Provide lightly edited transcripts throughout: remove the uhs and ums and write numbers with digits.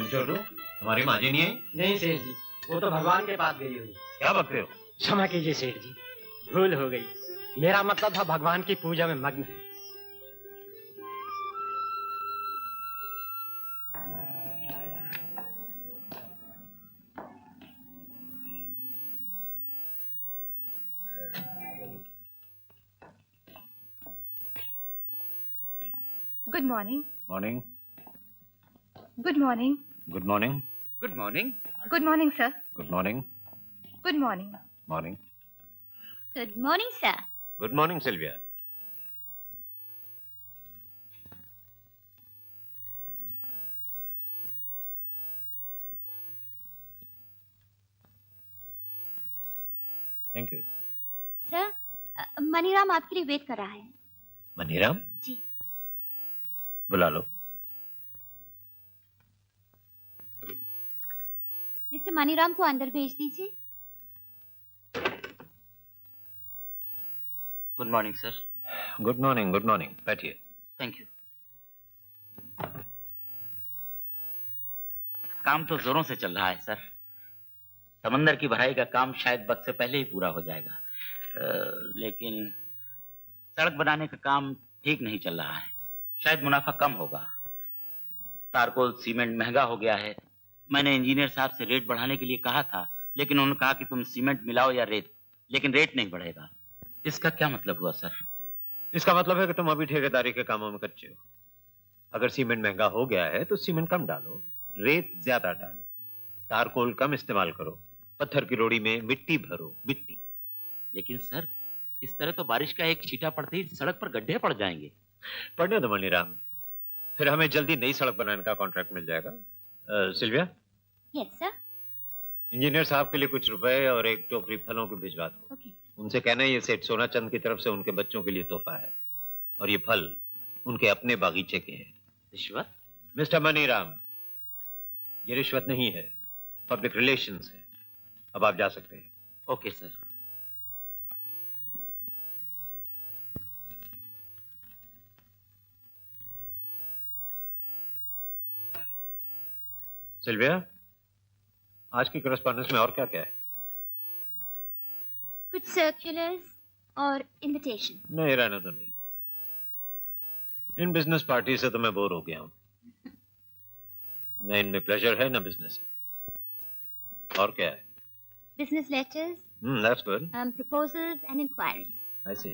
छोटू, तुम्हारी माँ जी नहीं आई? नहीं सेठ जी, वो तो भगवान के पास गई हुई। क्या बकते हो? क्षमा कीजिए सेठ जी, भूल हो गई। मेरा मतलब था भगवान की पूजा में मग्न है। Good morning. Morning. Good morning. Good morning. Good morning. Good morning, sir. Good morning. Good morning. Morning. Good morning, sir. Good morning Sylvia. Thank you. Sir, Maniram आपके लिए वेट कर रहा है। मनीराम? जी। बुला लो। मिस्टर मनीराम को अंदर भेज दीजिए। Good morning sir. Good morning, good morning. बैठिए। Thank you. काम तो जोरों से चल रहा है सर। समंदर की भराई का काम शायद वक्त से पहले ही पूरा हो जाएगा, लेकिन सड़क बनाने का काम ठीक नहीं चल रहा है। शायद मुनाफा कम होगा। तारकोल सीमेंट महंगा हो गया है। मैंने इंजीनियर साहब से रेट बढ़ाने के लिए कहा था, लेकिन उन्होंने कहा कि तुम सीमेंट मिलाओ या रेत, लेकिन रेट नहीं बढ़ेगा। इसका क्या मतलब हुआ सर? इसका मतलब है कि तुम अभी ठेकेदारी के कामों में कच्चे हो। अगर सीमेंट महंगा हो गया है तो सीमेंट कम डालो, रेत ज्यादा डालो, तारकोल कम इस्तेमाल करो, पत्थर की रोड़ी में मिट्टी भरो, मिट्टी। लेकिन सर, इस तरह तो बारिश का एक छींटा पड़ते ही सड़क पर गड्ढे पड़ जाएंगे। पढ़ने दो मनीराम, फिर हमें जल्दी नई सड़क बनाने का कॉन्ट्रैक्ट मिल जाएगा। सिल्विया? Yes sir. इंजीनियर साहब के लिए कुछ रुपए और एक टोकरी फलों को भिजवा दो। ओके। उनसे कहना ये सेठ सोनाचंद की तरफ से उनके बच्चों के लिए तोहफा है, और ये फल उनके अपने बागीचे के हैं। रिश्वत? मिस्टर मनीराम, ये रिश्वत नहीं है, पब्लिक रिलेशंस है। अब आप जा सकते हैं। Okay sir. सिल्विया, आज की करस्पॉन्डेंस में और क्या क्या है? कुछ सर्कुलर्स और इनविटेशन। नहीं, रहने तो नहीं। इन बिजनेस पार्टी से तो मैं बोर हो गया हूं। न इनमें प्लेजर है न बिजनेस है। और क्या है? Business letters, that's good. Proposals and inquiries. I see.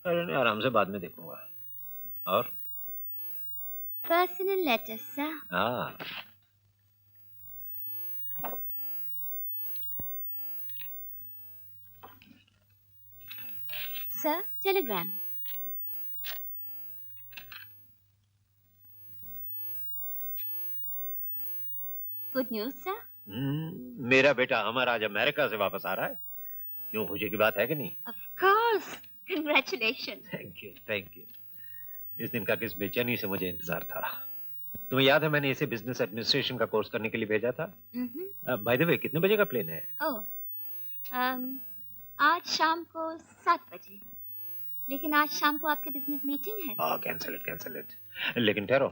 अरे नहीं, आराम से बाद में देखूंगा। और पर्सनल लेटर्स सर। हाँ, sir, telegram. Good news sir. मेरा बेटा अमर आज अमेरिका से वापस आ रहा है। क्यों, खुशी की बात है कि नहीं? Of course, congratulation. Thank you, thank you. इस दिन का किस बेचैनी से मुझे इंतजार था। तुम्हें याद है मैंने इसे बिजनेस एडमिनिस्ट्रेशन का कोर्स करने के लिए भेजा था? बाय द वे, कितने बजे का प्लेन है? ओह, आज शाम को 7 बजे। लेकिन आज शाम को आपके बिजनेस मीटिंग है। Cancel it, cancel it. लेकिन ठहरो,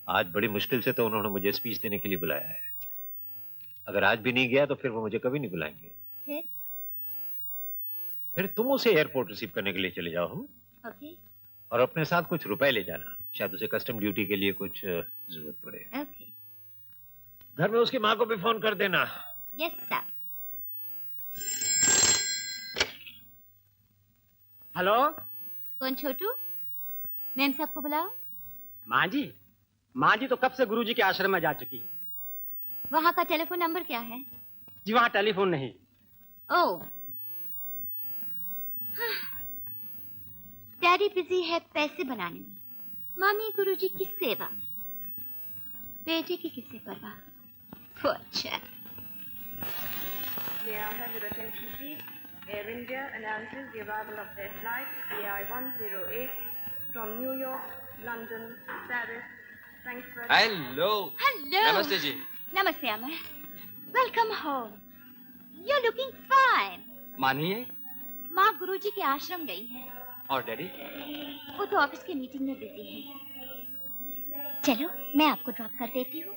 आज बड़ी मुश्किल से तो उन्होंने मुझे स्पीच देने के लिए बुलाया है। अगर आज भी नहीं गया तो फिर वो मुझे कभी नहीं बुलाएंगे। फिर तुम उसे एयरपोर्ट रिसीव करने के लिए चले जाओ। हम ओके। और अपने साथ कुछ रुपए ले जाना, शायद उसे कस्टम ड्यूटी के लिए कुछ जरूरत पड़े। ओके। घर में उसकी माँ को भी फोन कर देना। Yes sir. हेलो। कौन छोटू? मैम साहब को बुलाओ। माँ जी? माँ जी तो कब से गुरुजी के आश्रम में जा चुकी है। वहाँ का टेलीफोन नंबर क्या है? जी वहाँ टेलीफोन नहीं। ओह, डैडी बिजी है पैसे बनाने में, मामी गुरुजी की सेवा में, बेटे की किससे परवाह। अच्छा। May I have your attention, please? Air India announces the arrival of their flight AI-108 from New York, London, Paris, Frankfurt. Hello. Hello. नमस्ते जी। नमस्ते Amar. Welcome home. You looking fine. मानिए। माँ गुरुजी के आश्रम गई है। और डैडी? वो तो ऑफिस की मीटिंग में बिजी है। चलो मैं आपको ड्रॉप कर देती हूँ।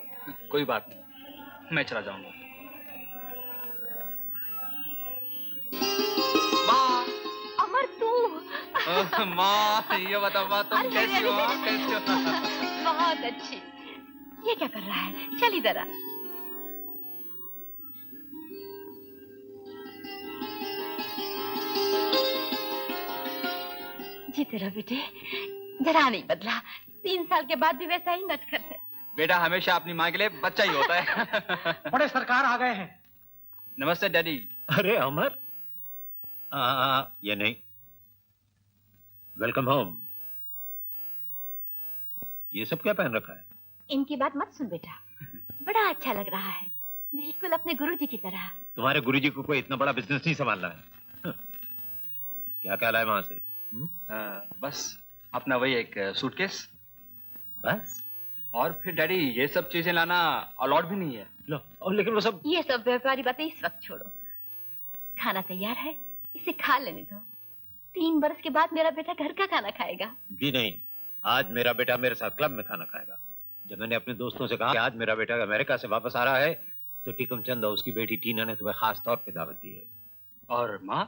कोई बात नहीं, मैं चला जाऊंगा। माँ, अमर तू। माँ ये बताओ माँ, तुम कैसी हो? कैसी हो? बहुत अच्छी। ये क्या कर रहा है? चल इधर आ। जीते रहो बेटे, जरा नहीं बदला। 3 साल के बाद भी वैसा ही नटखट है। बेटा हमेशा अपनी माँ के लिए बच्चा ही होता है। बड़े सरकार आ गए हैं। नमस्ते डैडी। अरे अमर, ये नहीं। Welcome home. ये सब क्या पहन रखा है? इनकी बात मत सुन बेटा, बड़ा अच्छा लग रहा है, बिल्कुल अपने गुरुजी की तरह। तुम्हारे गुरुजी को कोई इतना बड़ा बिजनेस नहीं संभालना है। क्या क्या लाए वहां से? बस अपना वही एक सूटकेस। बस? और फिर डैडी ये सब चीजें लाना अलाउड भी नहीं है। लो, और लेकिन वो सब ये सब व्यापारी बातें इस वक्त छोड़ो। खाना तैयार है, इसे खा लेने दो। 3 बरस के बाद मेरा बेटा घर का खाना खाएगा। जी नहीं, आज मेरा बेटा मेरे साथ क्लब में खाना खाएगा। जब मैंने अपने दोस्तों से कहा कि आज मेरा बेटा अमेरिका से वापस आ रहा है, तो टीकम चंद और उसकी बेटी टीना ने तुम्हें खास तौर पे दावत दी है। और माँ?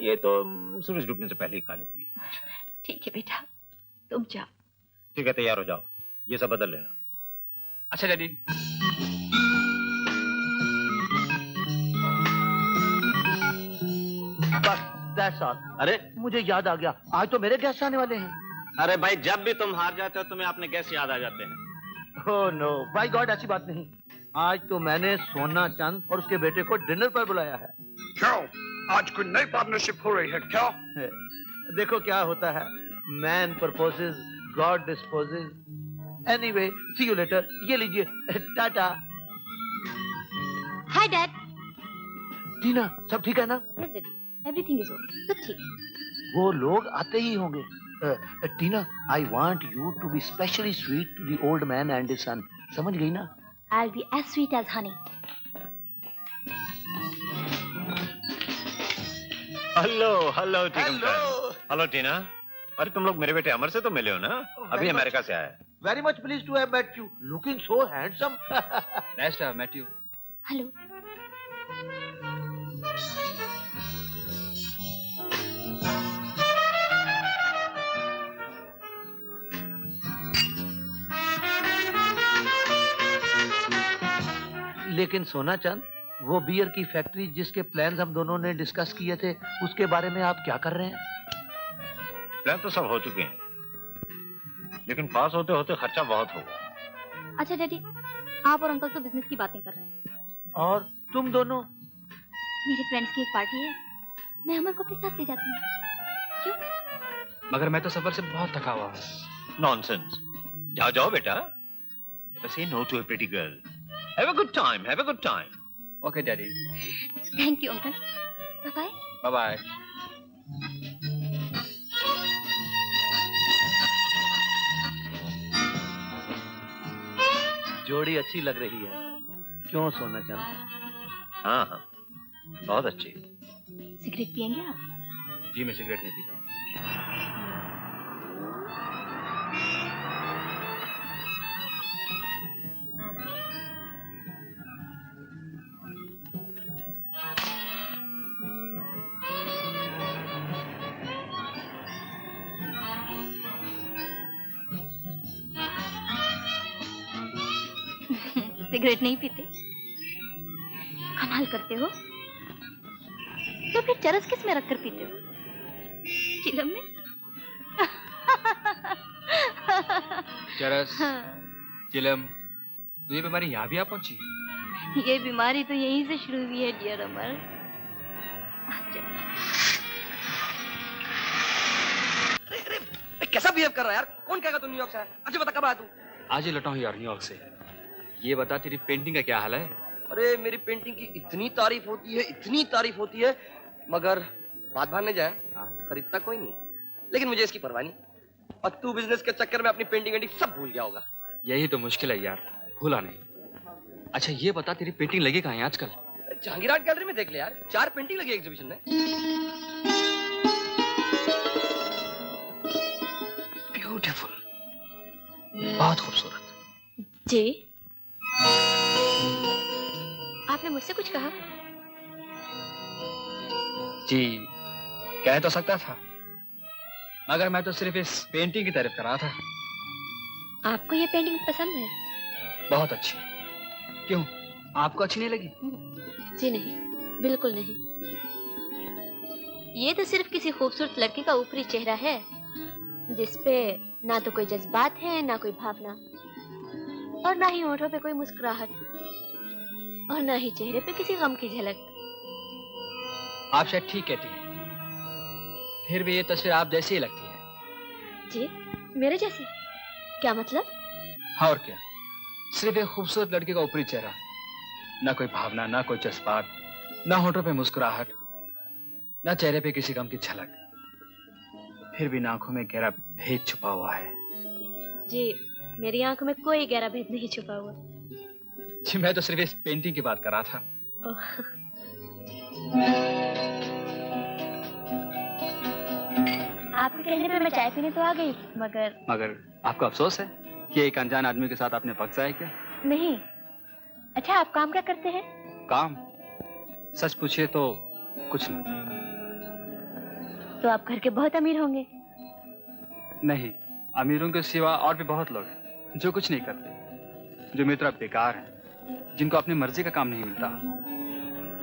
ये तो सूरज डूबने से पहले ही खा लेती है। ठीक है बेटा, तुम जाओ। ठीक है, तैयार हो जाओ, ये सब बदल लेना। अच्छा डैडी। बस दैट्स ऑल। अरे मुझे याद आ गया, आज तो मेरे गेस्ट आने वाले हैं। अरे भाई, जब भी तुम हार जाते हो तुम्हें अपने गेस्ट याद आ जाते हैं। ओह नो बाय गॉड, ऐसी बात नहीं। आज तो मैंने सोना चंद और उसके बेटे को डिनर पर बुलाया है। क्यों? आज कोई नई पार्टनरशिप हो रही है क्या? देखो क्या होता है, man proposes, God disposes. Anyway, see you later. ये लीजिए, टाटा। Hi dad. टीना, सब ठीक है ना? Yes daddy, everything is okay, सब ठीक। वो लोग आते ही होंगे। Tina, I want you to be specially sweet to the old man and his son. समझ गई ना? I'll be as sweet as honey. Hello hello Tikam Chand. Hello Tina. अरे तुम लोग मेरे बेटे अमर से तो मिले हो ना? अभी अमेरिका से आया है। Very much pleased to have met you. Looking so handsome. Nice to have met you. Hello. लेकिन सोना चंद, वो बियर की फैक्ट्री जिसके प्लान्स हम दोनों ने डिस्कस किए थे, उसके बारे में आप क्या कर रहे हैं? प्लान तो सब हो चुके हैं, लेकिन पास होते होते खर्चा बहुत होगा। अच्छा डैडी, आप और अंकल तो बिजनेस की बातें कर रहे हैं। और तुम दोनों? मेरे फ्रेंड्स की एक पार्टी है, मैं अमर को अपने साथ ले जाती हूँ। क्यों? मगर मैं तो सफर से बहुत थका हुआ हूँ। नॉनसेंस। जाओ जाओ बेटा। Never say no to a pretty girl. Have a good time. Have a good time. Okay daddy. Thank you uncle. Bye bye. Bye bye. जोड़ी अच्छी लग रही है, क्यों सोना चंद? हाँ हाँ, बहुत अच्छी। सिगरेट पियेंगे आप? जी मैं सिगरेट नहीं पीता। सिगरेट नहीं पीते? कमाल करते हो। तो फिर चरस किस में रखकर पीते हो? चिलम में? चरस, चिलम, तो ये बीमारी यहाँ भी आ पहुंची? ये बीमारी तो यहीं से शुरू हुई है डियर अमर। कैसा बिहेव कर रहा है यार? कौन कहेगा तू न्यूयॉर्क से आया? अच्छा बता कब आया तू? आज ही लौटा हूँ यार न्यूयॉर्क से। ये बता तेरी पेंटिंग का क्या हाल है? अरे मेरी पेंटिंग की इतनी तारीफ होती है, इतनी तारीफ होती है, मगर बात भानने जाए खरीदता कोई नहीं। लेकिन मुझे इसकी परवाह नहीं। और तू बिजनेस के चक्कर में अपनी पेंटिंग सब भूल गया होगा। यही तो मुश्किल है यार, भूला नहीं। अच्छा ये बता तेरी पेंटिंग लगी कहाँ है आजकल? जहांगीर आर्ट गैलरी में देख ले यार, 4 पेंटिंग लगी एग्जीबिशन में। ब्यूटीफुल, बहुत खूबसूरत। जी, आपने मुझसे कुछ कहा? जी, कह तो सकता था, मगर मैं तो सिर्फ इस पेंटिंग की तारीफ कर रहा था। आपको ये पेंटिंग पसंद है? बहुत अच्छी। क्यों, आपको अच्छी नहीं लगी? जी नहीं, बिल्कुल नहीं। ये तो सिर्फ किसी खूबसूरत लड़की का ऊपरी चेहरा है, जिसपे ना तो कोई जज्बात है, ना कोई भावना, और ना ही होठों पे कोई मुस्कुराहट, और ना ही चेहरे पे किसी गम की झलक। आप शायद ठीक कहती हैं, फिर भी ये तस्वीर आप जैसी ही लगती है। जी, मेरे जैसी? क्या मतलब? और क्या, सिर्फ एक खूबसूरत लड़की का ऊपरी चेहरा, ना कोई भावना, ना कोई जज्बात, ना होठों पे मुस्कुराहट, ना चेहरे पे किसी गम की झलक, फिर भी आंखों में गहरा भेद छुपा हुआ है। जी, मेरी आंखों में कोई गहरा भेद नहीं छुपा हुआ। जी, मैं तो सिर्फ इस पेंटिंग की बात कर रहा था। आपके कहने पे मैं चाय पीने तो आ गई, मगर आपको अफसोस है कि एक अनजान आदमी के साथ आपने वक्त जाया क्या? नहीं। अच्छा, आप काम क्या करते हैं? काम? सच पूछिए तो कुछ नहीं। तो आप घर के बहुत अमीर होंगे। नहीं, अमीरों के सिवा और भी बहुत लोग हैं जो कुछ नहीं करते, जो मेरी तरह बेकार हैं, जिनको अपनी मर्जी का काम नहीं मिलता।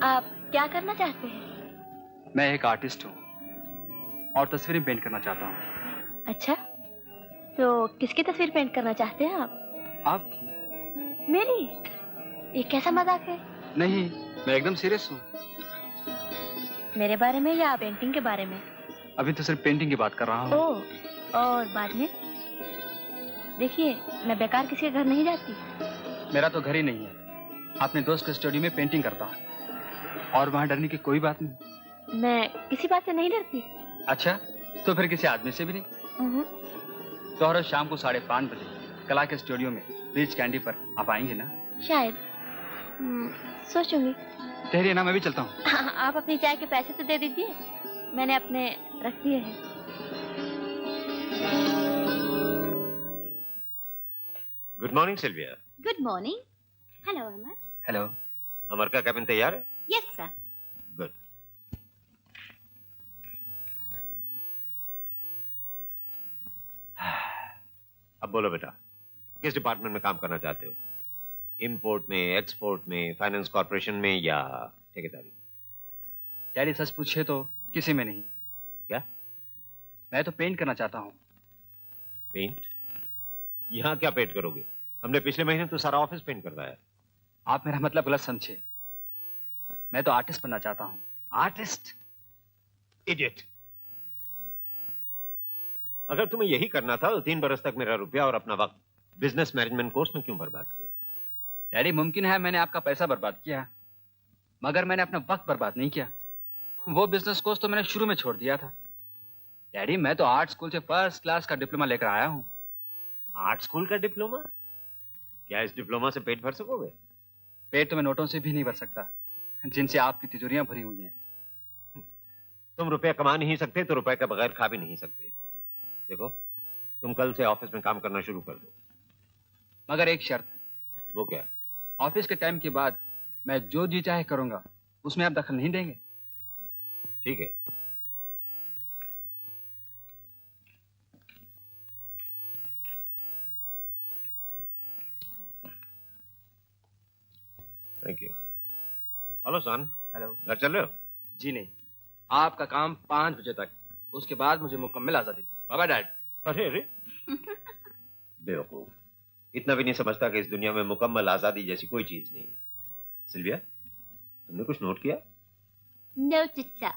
आप क्या करना चाहते हैं? मैं एक आर्टिस्ट हूँ और तस्वीरें पेंट करना चाहता हूँ। अच्छा, तो किसकी तस्वीर पेंट करना चाहते हैं आप? आपकी? मेरी? ये कैसा मजाक है? नहीं, मैं एकदम सीरियस हूँ। मेरे बारे में या पेंटिंग के बारे में? अभी तो सिर्फ पेंटिंग की बात कर रहा हूँ। ओह, और बाद में? देखिए, मैं बेकार किसी के घर नहीं जाती। मेरा तो घर ही नहीं है, अपने दोस्त के स्टूडियो में पेंटिंग करता हूँ, और वहाँ डरने की कोई बात नहीं। मैं किसी बात से नहीं डरती। अच्छा, तो फिर किसी आदमी से भी नहीं? तो हर रोज शाम को 5:30 बजे कला के स्टूडियो में रिच कैंडी पर आप आएंगे ना? शायद। सोचूंगी। ठहरिए ना, मैं भी चलता हूँ। आप अपनी चाय के पैसे तो दे दीजिए, मैंने अपने रख दिए हैं। Good morning Sylvia. Good morning. Hello Amar. Hello. Amar का कैबिन तैयार है? Yes sir. गुड। अब बोलो बेटा, किस डिपार्टमेंट में काम करना चाहते हो? इंपोर्ट में, एक्सपोर्ट में, फाइनेंस कॉर्पोरेशन में या ठेकेदारी? डैडी सच पूछे तो किसी में नहीं। क्या? मैं तो पेंट करना चाहता हूँ। पेंट? यहाँ क्या पेंट करोगे? हमने पिछले महीने तो सारा ऑफिस पेंट करवाया। आप मेरा मतलब गलत समझे, मैं तो आर्टिस्ट बनना चाहता हूँ। आर्टिस्ट? इडियट। अगर तुम्हें यही करना था तो 3 बरस तक मेरा रुपया और अपना वक्त बिजनेस मैनेजमेंट कोर्स में क्यों बर्बाद किया? डैडी, मुमकिन है मैंने आपका पैसा बर्बाद किया, मगर मैंने अपना वक्त बर्बाद नहीं किया। वो बिजनेस कोर्स तो मैंने शुरू में छोड़ दिया था। डैडी, मैं तो आर्ट स्कूल से फर्स्ट क्लास का डिप्लोमा लेकर आया हूँ। आर्ट स्कूल का डिप्लोमा? क्या इस डिप्लोमा से पेट भर सकोगे? पेट तो मैं नोटों से भी नहीं भर सकता, जिनसे आपकी तिजोरियां भरी हुई हैं। तुम रुपया कमा नहीं सकते तो रुपए के बगैर खा भी नहीं सकते। देखो, तुम कल से ऑफिस में काम करना शुरू कर दो, मगर एक शर्त है। वो क्या? ऑफिस के टाइम के बाद मैं जो जी चाहे करूंगा, उसमें आप दखल नहीं देंगे? ठीक है। Thank you. Hello son. Hello. घर चल रहे हो? जी नहीं, आपका काम 5 बजे तक, उसके बाद मुझे मुकम्मल आजादी। Bye bye dad. अरे अरे बेवकूफ, इतना भी नहीं समझता कि इस दुनिया में मुकम्मल आजादी जैसी कोई चीज नहीं। सिल्विया, तुमने कुछ नोट किया? नो चिच्चा।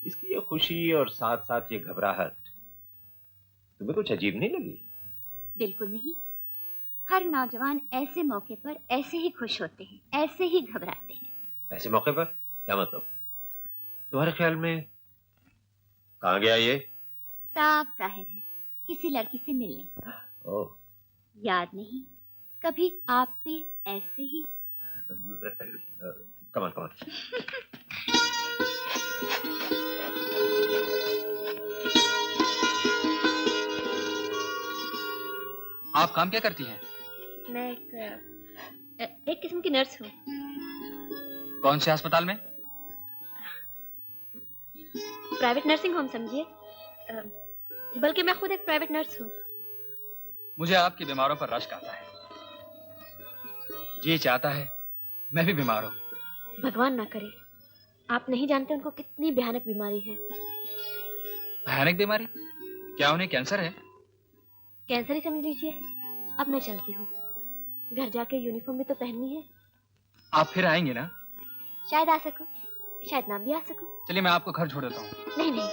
इसकी ये खुशी और साथ साथ ये घबराहट तुम्हें कुछ अजीब नहीं लगी? बिल्कुल नहीं। हर नौजवान ऐसे मौके पर ऐसे ही खुश होते हैं, ऐसे ही घबराते हैं। ऐसे मौके पर? क्या मतलब? तुम्हारे ख्याल में कहाँ गया ये? साफ जाहिर है, किसी लड़की से मिलने। ओह, याद नहीं कभी आप पे ऐसे ही? कमान कमान। आप काम क्या करती हैं? मैं एक किस्म की नर्स हूँ। कौन से अस्पताल में? प्राइवेट नर्सिंग होम समझिए। बल्कि मैं खुद एक प्राइवेट नर्स हूँ। मुझे आपकी बीमारों पर रश्क आता है। जी चाहता है मैं भी बीमार हूँ। भगवान ना करे। आप नहीं जानते उनको कितनी भयानक बीमारी है। भयानक बीमारी? क्या उन्हें कैंसर है? कैंसर ही समझ लीजिए। अब मैं चलती हूँ, घर जाके यूनिफॉर्म भी तो पहननी है। आप फिर आएंगे ना? शायद आ सकूं, शायद ना भी आ सकूं। चलिए मैं आपको घर छोड़ देता हूँ। नहीं नहीं,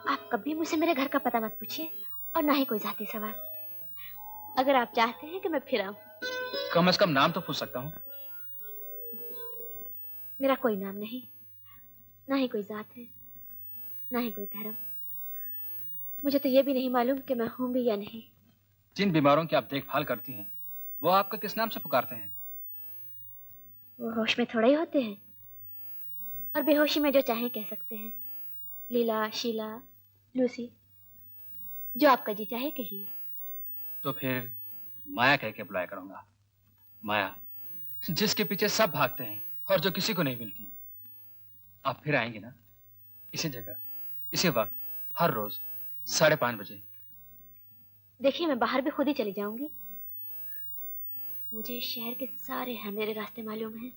आप कभी मुझसे मेरे घर का पता मत पूछिए और ना ही कोई जाती सवाल। अगर आप चाहते हैं कि मैं फिर आऊं। कम से कम नाम तो पूछ सकता हूँ। मेरा कोई नाम नहीं, ना ही कोई जात है, ना ही कोई धर्म। मुझे तो ये भी नहीं मालूम कि मैं हूं भी या नहीं। जिन बीमारों की आप देखभाल करती हैं वो आपका किस नाम से पुकारते हैं? वो होश में थोड़ा ही होते हैं और बेहोशी में जो चाहे कह सकते हैं। लीला, शीला, लूसी, जो आपका जी चाहे कहिए। तो फिर माया कह के बुलाया करूंगा। माया, जिसके पीछे सब भागते हैं और जो किसी को नहीं मिलती। आप फिर आएंगे ना? इसी जगह, इसी वक्त, हर रोज 5:30 बजे। देखिए मैं बाहर भी खुद ही चली जाऊंगी। मुझे शहर के सारे अंधेरे रास्ते मालूम हैं।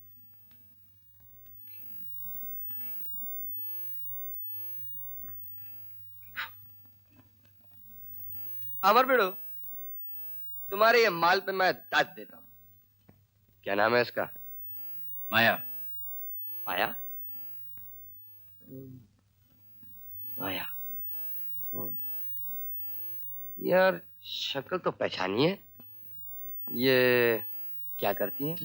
अमर बेड़ो, तुम्हारे ये माल पे मैं दाद देता हूँ। क्या नाम है इसका? माया। माया? माया। यार शक्ल तो पहचानी है। ये क्या करती है?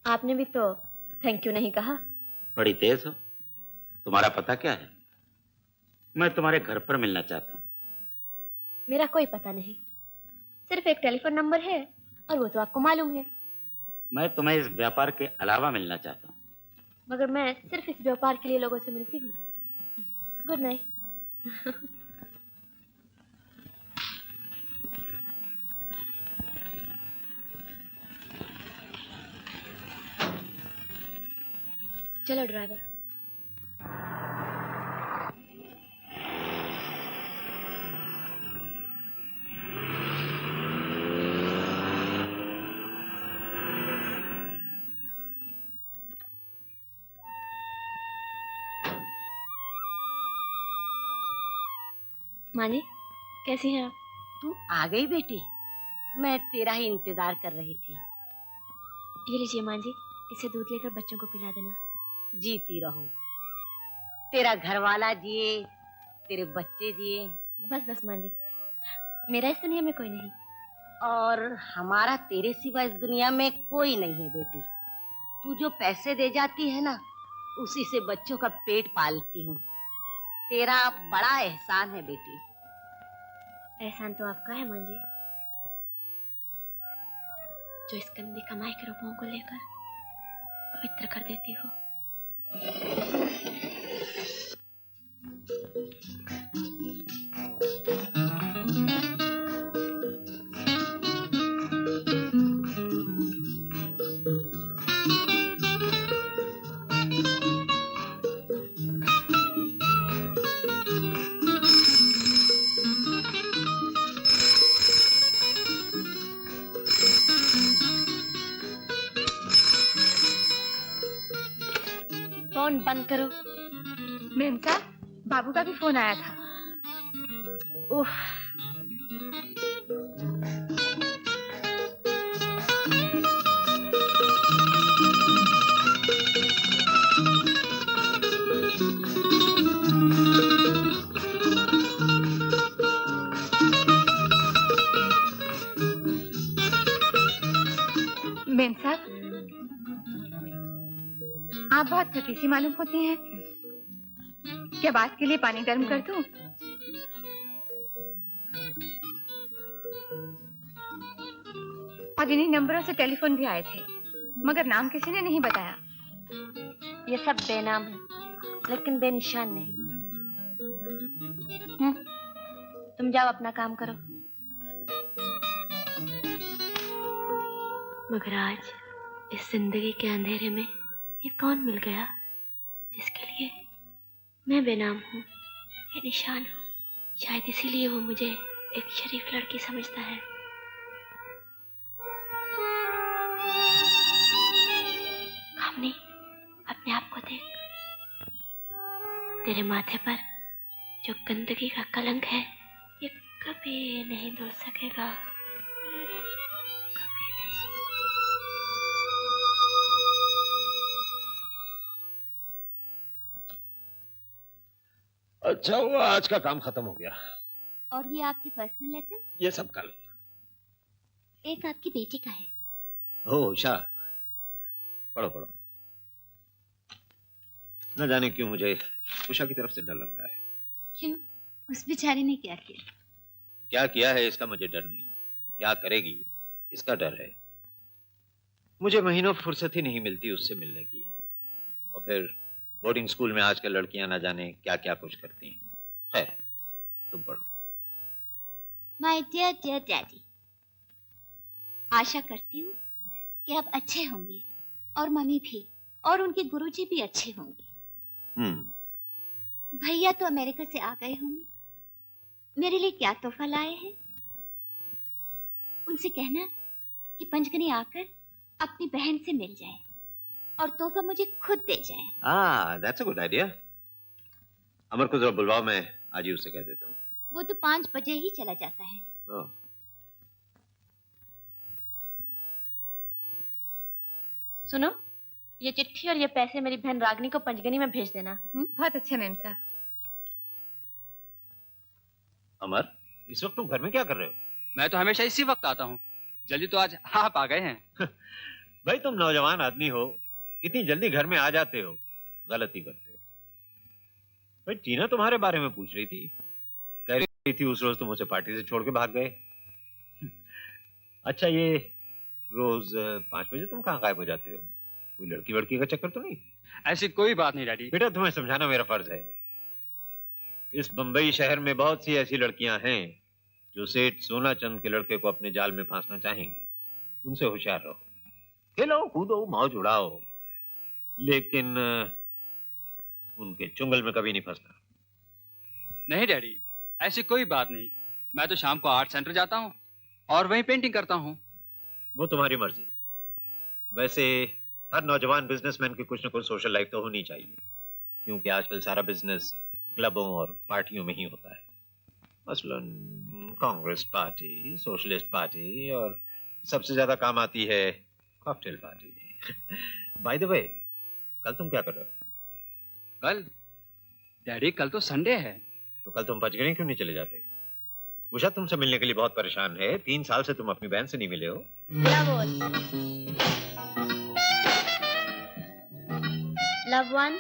आपने भी तो थैंक यू नहीं कहा। बड़ी तेज हो। तुम्हारा पता क्या है? मैं तुम्हारे घर पर मिलना चाहता हूँ। मेरा कोई पता नहीं, सिर्फ एक टेलीफोन नंबर है और वो तो आपको मालूम है। मैं तुम्हें इस व्यापार के अलावा मिलना चाहता हूँ। मगर मैं सिर्फ इस व्यापार के लिए लोगों से मिलती हूँ। Good night. चलो ड्राइवर। माँ जी, कैसी हैं आप? तू आ गई बेटी, मैं तेरा ही इंतजार कर रही थी। ये लीजिए माँ जी, इसे दूध लेकर बच्चों को पिला देना। जीती रहो, तेरा घर वाला जिए, तेरे बच्चे जिए। बस बस माँ जी, मेरा इस दुनिया में कोई नहीं। और हमारा तेरे सिवा इस दुनिया में कोई नहीं है बेटी। तू जो पैसे दे जाती है ना, उसी से बच्चों का पेट पालती हूँ। तेरा बड़ा एहसान है बेटी। एहसान तो आपका है माँ जी, जो इस गंदी कमाई के रुपयों को लेकर पवित्र कर देती हो। फोन बंद करो। मेम साहब, बाबू का भी फोन आया था। उफ, मेम साहब, आप बहुत थकी सी मालूम होती हैं। क्या बात के लिए पानी गर्म कर दूं? और इन्हीं नंबरों से टेलीफोन भी आए थे, मगर नाम किसी ने नहीं बताया। ये सब बेनाम है, लेकिन बेनिशान नहीं। तुम जाओ अपना काम करो। मगर आज इस जिंदगी के अंधेरे में ये कौन मिल गया जिसके लिए मैं बेनाम हूँ, बेनिशान हूँ। शायद इसीलिए वो मुझे एक शरीफ लड़की समझता है। कामनी, अपने आप को देख। तेरे माथे पर जो गंदगी का कलंक है, ये कभी नहीं धुल सकेगा। अच्छा हुआ आज का काम खत्म हो गया। और ये आपके पर्सनल लेटर? ये सब कल। एक आपकी बेटी का है। हो उषा, पढ़ो पढ़ो। न जाने क्यों मुझे उषा की तरफ से डर लगता है। क्यों? उस बेचारी ने क्या किया? क्या किया है इसका मुझे डर नहीं, क्या करेगी इसका डर है। मुझे महीनों फुर्सत ही नहीं मिलती उससे मिलने की। और फिर बोर्डिंग स्कूल में आजकल लड़कियां ना जाने क्या क्या कुछ करती हैं। खैर, तुम पढ़ो। माय डियर डियर डैडी, आशा करती हूँ कि आप अच्छे होंगे और मम्मी भी, और उनके गुरुजी भी अच्छे होंगे। भैया तो अमेरिका से आ गए होंगे। मेरे लिए क्या तोहफा लाए हैं? उनसे कहना कि पंचगनी आकर अपनी बहन से मिल जाए और तोहफा मुझे खुद दे जाए। That's a good idea. Amar को जरा बुलवाओ, मैं आज ही उसे कह देता हूँ। वो तो 5 बजे ही चला जाता है। सुनो, ये चिट्ठी और ये पैसे मेरी बहन रागनी को पंचगनी में भेज देना। बहुत अच्छा मेम साहब। अमर, इस वक्त तुम घर में क्या कर रहे हो? मैं तो हमेशा इसी वक्त आता हूँ, जल्दी तो आज आप आ गए हैं। भाई तुम नौजवान आदमी हो, इतनी जल्दी घर में आ जाते हो, गलती करते हो। भाई टीना तुम्हारे बारे में पूछ रही थी, कह रही थी उस रोज तुम उसे पार्टी से छोड़ के भाग गए। अच्छा, ये रोज 5 बजे तुम कहाँ गायब हो जाते हो? कोई लड़की वड़की का चक्कर तो नहीं? ऐसी कोई बात नहीं डैडी। बेटा, तुम्हें समझाना मेरा फर्ज है। इस बंबई शहर में बहुत सी ऐसी लड़कियां हैं जो सेठ सोना चंद के लड़के को अपने जाल में फांसना चाहेंगी। उनसे होशियार रहो, खेलो कूदो मौज उड़ाओ, लेकिन उनके चुंगल में कभी नहीं फंसना। नहीं डैडी, ऐसी कोई बात नहीं। मैं तो शाम को आर्ट सेंटर जाता हूँ और वहीं पेंटिंग करता हूँ। वो तुम्हारी मर्जी। वैसे हर नौजवान बिजनेसमैन की कुछ न कुछ सोशल लाइफ तो होनी चाहिए, क्योंकि आजकल सारा बिजनेस क्लबों और पार्टियों में ही होता है। मसलन कांग्रेस पार्टी, सोशलिस्ट पार्टी, और सबसे ज्यादा काम आती है cocktail party. By the way, कल तुम क्या कर रहे हो? कल? डैडी कल तो संडे है। तो कल तुम पंचगढ़ी क्यों नहीं चले जाते? उषा तुमसे मिलने के लिए बहुत परेशान है। 3 साल से तुम अपनी बहन से नहीं मिले हो। Love one.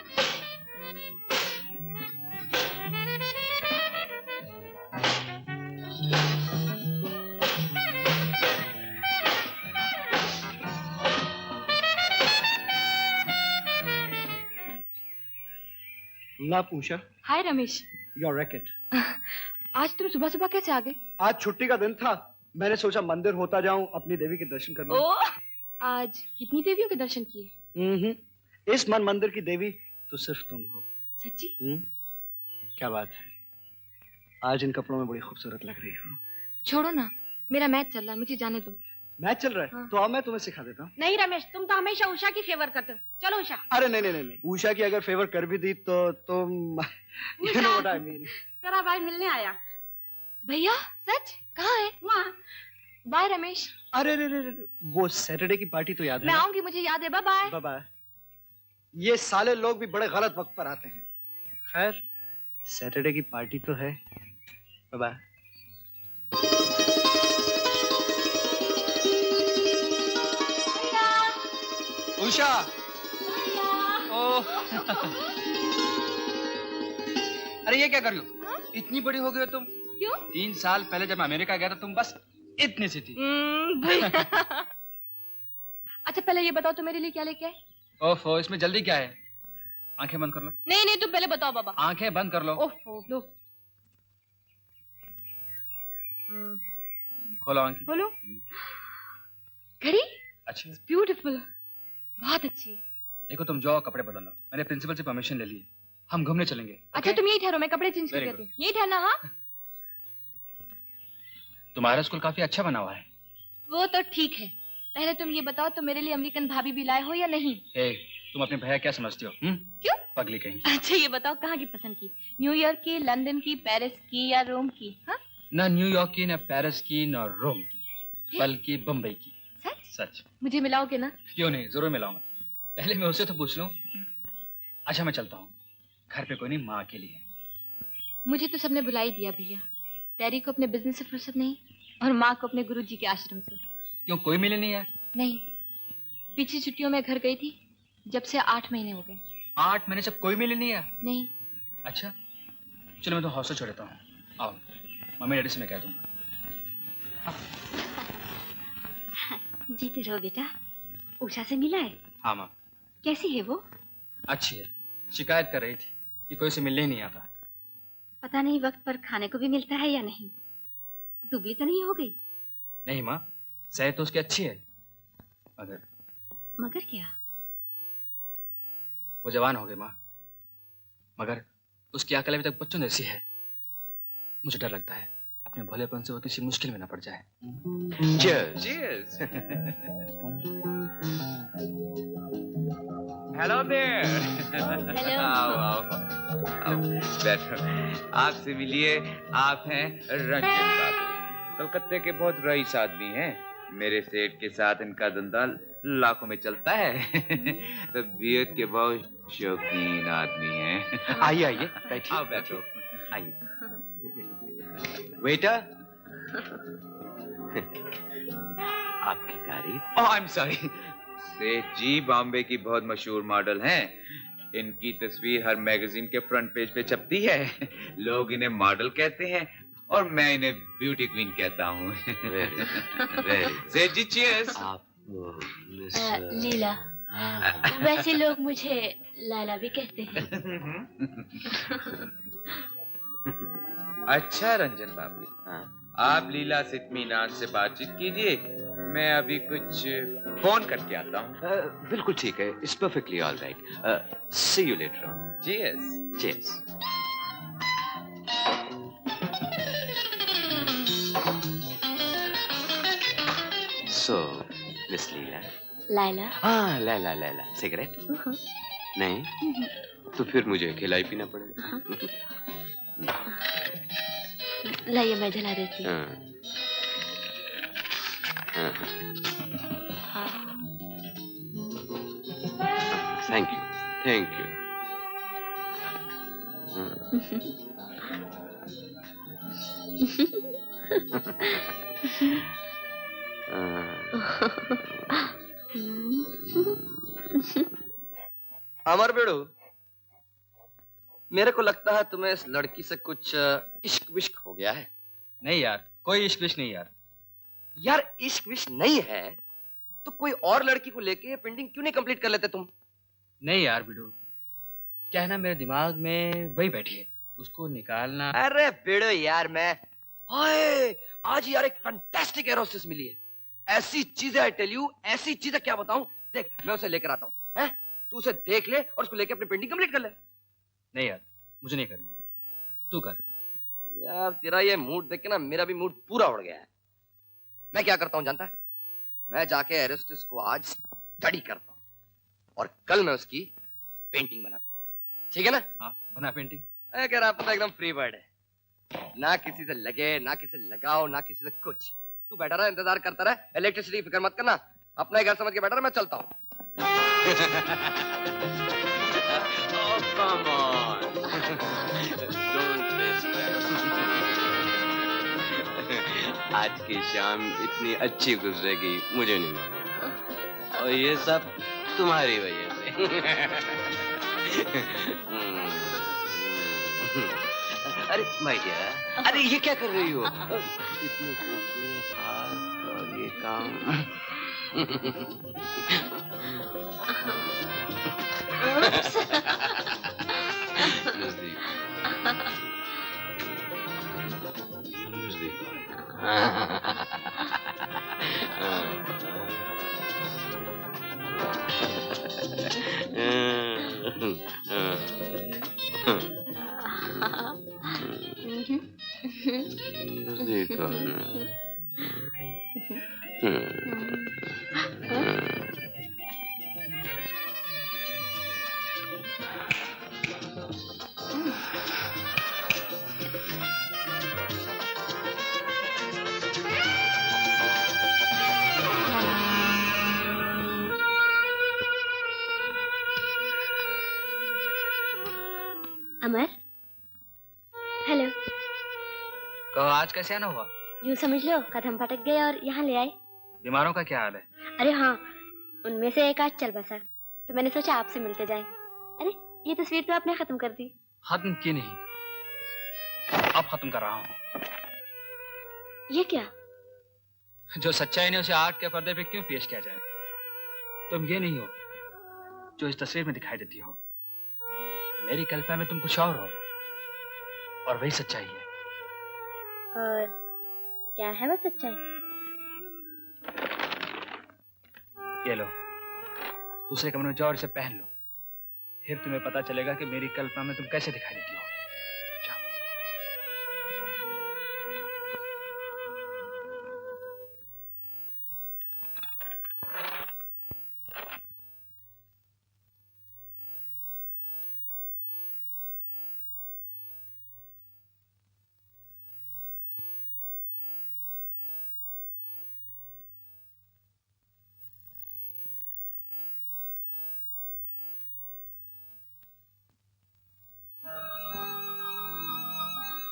Love Usha. Hi Ramesh. Your racket. आज तुम सुबह सुबह कैसे आ गए? आज छुट्टी का दिन था, मैंने सोचा मंदिर होता जाऊं, अपनी देवी के दर्शन कर लूं। ओह, आज कितनी देवियों के दर्शन किए? इस मन मंदिर की देवी तो सिर्फ तुम हो। सच्ची? क्या बात है, आज इन कपड़ों में बड़ी खूबसूरत लग रही हो। छोड़ो ना, मेरा मैच चल रहा है, मुझे जाने दो। मैच चल रहा है? हाँ। तो आओ मैं तुम्हें सिखा देता हूँ। नहीं रमेश, तुम तो हमेशा उषा की फेवर करते हो। चलो उषा। अरे नहीं नहीं नहीं नहीं, उषा की अगर फेवर कर भी दी तो तुम you know what I mean। तेरा भाई मिलने आया। भैया सच? कहाँ है? वहाँ। बाय रमेश। अरे रे, वो सैटरडे की पार्टी तो याद है? मैं आऊंगी, मुझे याद है। Bye bye. Bye bye. ये साले लोग भी बड़े गलत वक्त पर आते हैं। खैर, सैटरडे की पार्टी तो है। Bye bye. उषा। ओह। अरे ये क्या कर रही हो? इतनी बड़ी हो गई हो तुम। क्यों? 3 साल पहले जब मैं अमेरिका गया था तुम बस इतनी सी थी। अच्छा पहले ये बताओ, तो मेरे लिए क्या लेके आए? ओफो, इसमें जल्दी क्या है? आंखें बंद कर लो। नहीं नहीं, तुम पहले बताओ बाबा। आंखें बंद कर लो। ओफो, लो। खोलो आंखें। खोलो। घड़ी? अच्छी। ब्यूटीफुल, बहुत अच्छी। देखो तुम जाओ, कपड़े बदल लो। मैंने प्रिंसिपल से परमिशन ले ली है, हम घूमने चलेंगे। अच्छा तुम यही ठहरो, मैं कपड़े चेंज कर देती हूँ। यही ठहरना। हाँ, तुम्हारा स्कूल काफी अच्छा बना हुआ है। वो तो ठीक है, पहले तुम ये बताओ, तो मेरे लिए अमेरिकन भाभी भी लाए हो या नहीं? तुम अपने भैया क्या समझती हो? क्यों? पगली कहीं। अच्छा ये बताओ, कहाँ की पसंद की? न्यूयॉर्क की, लंदन की, पेरिस की या रोम की? हाँ? ना न्यूयॉर्क की, ना पेरिस की, ना रोम की, बल्कि बम्बई की। सच? सच। मुझे मिलाओगे ना? क्यों नहीं, जरूर मिलाऊंगा। पहले मैं उससे तो पूछ लूं। अच्छा मैं चलता हूँ, घर पे कोई नहीं, माँ अकेली है। मुझे तो सबने बुला ही दिया भैया। डैडी को अपने बिजनेस से फुर्सत नहीं, और माँ को अपने गुरुजी के आश्रम से। क्यों, कोई मिले नहीं है? नहीं, पिछली छुट्टियों में घर गई थी, जब से 8 महीने हो गए। 8 महीने से कोई मिले नहीं है? नहीं। अच्छा चलो, मैं तो हॉस्टल छोड़ देता हूँ। आओ, मम्मी डैडी से मैं कह दूंगा। जीते रहो बेटा। उषा से मिला है? हाँ माँ। कैसी है वो? अच्छी है, शिकायत कर रही थी कि कोई से मिलने ही नहीं आता। पता नहीं वक्त पर खाने को भी मिलता है या नहीं। दुबली तो नहीं हो गई? नहीं माँ, सेहत तो उसकी अच्छी है, मगर क्या? वो जवान हो गई माँ, मगर उसकी अकल अभी तक बच्चों जैसी है। मुझे डर लगता है अपने भोलेपन से वो किसी मुश्किल में ना पड़ जाए। Cheers. Cheers. Hello there. Hello. आओ बैठो। आपसे मिलिए, आप हैं रंजन बाबू, कलकत्ते के बहुत रईस आदमी हैं। मेरे सेठ के साथ इनका धंधा लाखों में चलता है। तो बियत के बहुत शौकीन आदमी हैं। आइए आइए, बैठिए। आओ बैठो, आइए। वेटर। आपकी तारीफ। ओह आई एम सॉरी। सेठ जी बॉम्बे की बहुत मशहूर मॉडल हैं। इनकी तस्वीर हर मैगजीन के फ्रंट पेज पे छपती है। लोग इन्हें मॉडल कहते हैं और मैं इन्हें ब्यूटी क्वीन कहता हूँ। सेठ जी चीयर्स। लीला। वैसे लोग मुझे लाला भी कहते हैं। अच्छा रंजन बाबू, आप लीला से इत्मीनान से बातचीत कीजिए, मैं अभी कुछ फोन करके आता हूँ। बिल्कुल ठीक है, it's perfectly all right. See you later on. Cheers. Cheers. So miss Leela. Lala. हाँ लैला लैला। सिगरेट? नहीं तो फिर मुझे खिलाई पीना पड़ेगा। लाइए मैं जला देती हूँ। Thank you, thank you. Amar बेड़ू, मेरे को लगता है तुम्हें इस लड़की से कुछ इश्क विश्क हो गया है। नहीं यार, कोई इश्क विश्क नहीं यार। यार इश्क विश्क नहीं है तो कोई और लड़की को लेके ये पेंटिंग क्यों नहीं कंप्लीट कर लेते तुम? नहीं यार बिडू, क्या है ना, मेरे दिमाग में वही बैठी है, उसको निकालना। अरे बेड़ो यार, मैं हाय आज यार एक फैंटास्टिक एरोसिस मिली है। ऐसी चीजें आई टेल यू, ऐसी चीजें क्या बताऊं। देख मैं उसे लेकर आता हूँ, हैं? तू उसे देख ले और उसको लेके अपनी पेंटिंग कंप्लीट कर ले। नहीं यार, मुझे नहीं करनी, तू कर। यार तेरा ये मूड देख के ना मेरा भी मूड पूरा उड़ गया है। मैं क्या करता हूँ जानता है? मैं जाके एरोस्टिस को आज स्टडी करता हूँ और कल मैं उसकी पेंटिंग बनाता हूँ। ठीक है ना? हाँ, बना पेंटिंग। अगर आप तो एकदम फ्री बर्ड है, ना किसी से लगे, ना किसी से लगाओ, ना किसी से कुछ। तू बैठा रहा, इंतजार करता रहा, इलेक्ट्रिसिटी की फिक्र मत करना, अपना ही घर समझ के बैठा रहा, मैं चलता हूँ। Oh, come on. Don't be stressed. आज की शाम इतनी अच्छी गुजरेगी मुझे नहीं मालूम, और ये सब तुम्हारी वजह से। अरे माय डियर, अरे ये क्या कर रही हो? इतने खूबसूरत हाथ और ये काम। नजदीक नजदीक। नजदीक आना। अमर, हेलो। कहो आज कैसे आना हुआ? यूं समझ लो कदम भटक गए और यहाँ ले आए। बीमारों का क्या हाल है? अरे हाँ, उनमें से एक आज चल बसा, तो मैंने सोचा आपसे मिलते जाएं। अरे ये तस्वीर तो आपने खत्म कर दी। खत्म की नहीं, अब खत्म कर रहा हूँ। ये क्या? जो सच्चाई ने उसे आर्ट के पर्दे पे क्यों पेश किया जाए? तुम ये नहीं हो जो इस तस्वीर में दिखाई देती हो। मेरी कल्पना में तुम कुछ और हो, और वही सच्चाई है। और क्या है वो सच्चाई? ये लो, दूसरे कमरे में जाओ और इसे पहन लो, फिर तुम्हें पता चलेगा कि मेरी कल्पना में तुम कैसे दिखाई देती हो।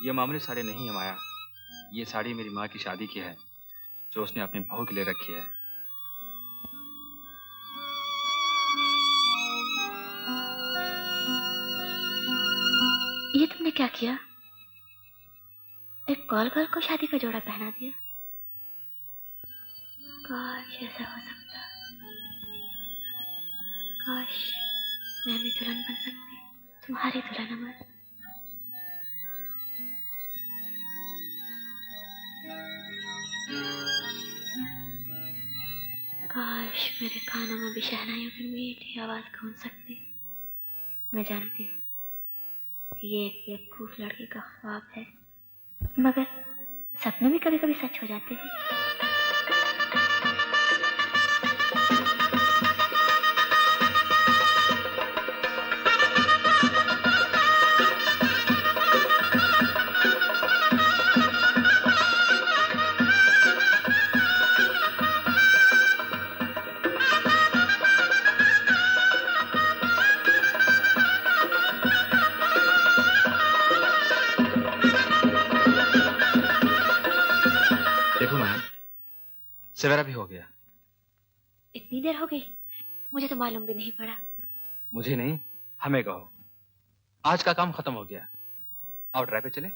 ये मामूली साड़ी नहीं है माया, ये साड़ी मेरी माँ की शादी की है, जो उसने अपनी बहू के लिए रखी है। ये तुमने क्या किया? एक कॉल गर्ल को शादी का जोड़ा पहना दिया। काश ऐसा हो सकता, काश मैं भी दुल्हन बन सकती, तुम्हारी दुल्हन अमर। काश मेरे कानों में भी शहनाइयों की मीठी आवाज गूंज सकती। मैं जानती हूँ कि ये एक बेवकूफ लड़की का ख्वाब है, मगर सपने भी कभी कभी सच हो जाते हैं। सवेरा भी हो गया। इतनी देर हो गई, मुझे तो मालूम भी नहीं पड़ा। मुझे नहीं, हमें कहो। आज का काम खत्म हो गया। आओ ड्राइव पे चले।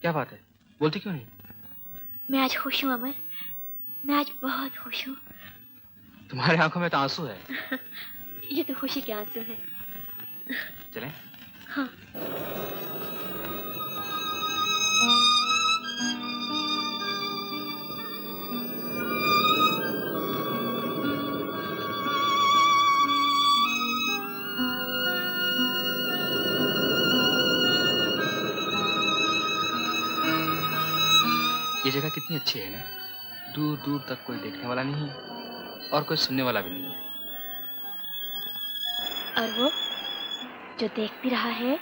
क्या बात है, बोलती क्यों नहीं? मैं आज खुश हूँ अमर, मैं आज बहुत खुश हूँ। तुम्हारी आंखों में तो आंसू है। ये तो खुशी के आंसू है। चलें? हाँ। ये जगह कितनी अच्छी है ना, दूर दूर तक कोई देखने वाला नहीं है और कोई सुनने वाला भी नहीं है। और वो जो देख भी रहा है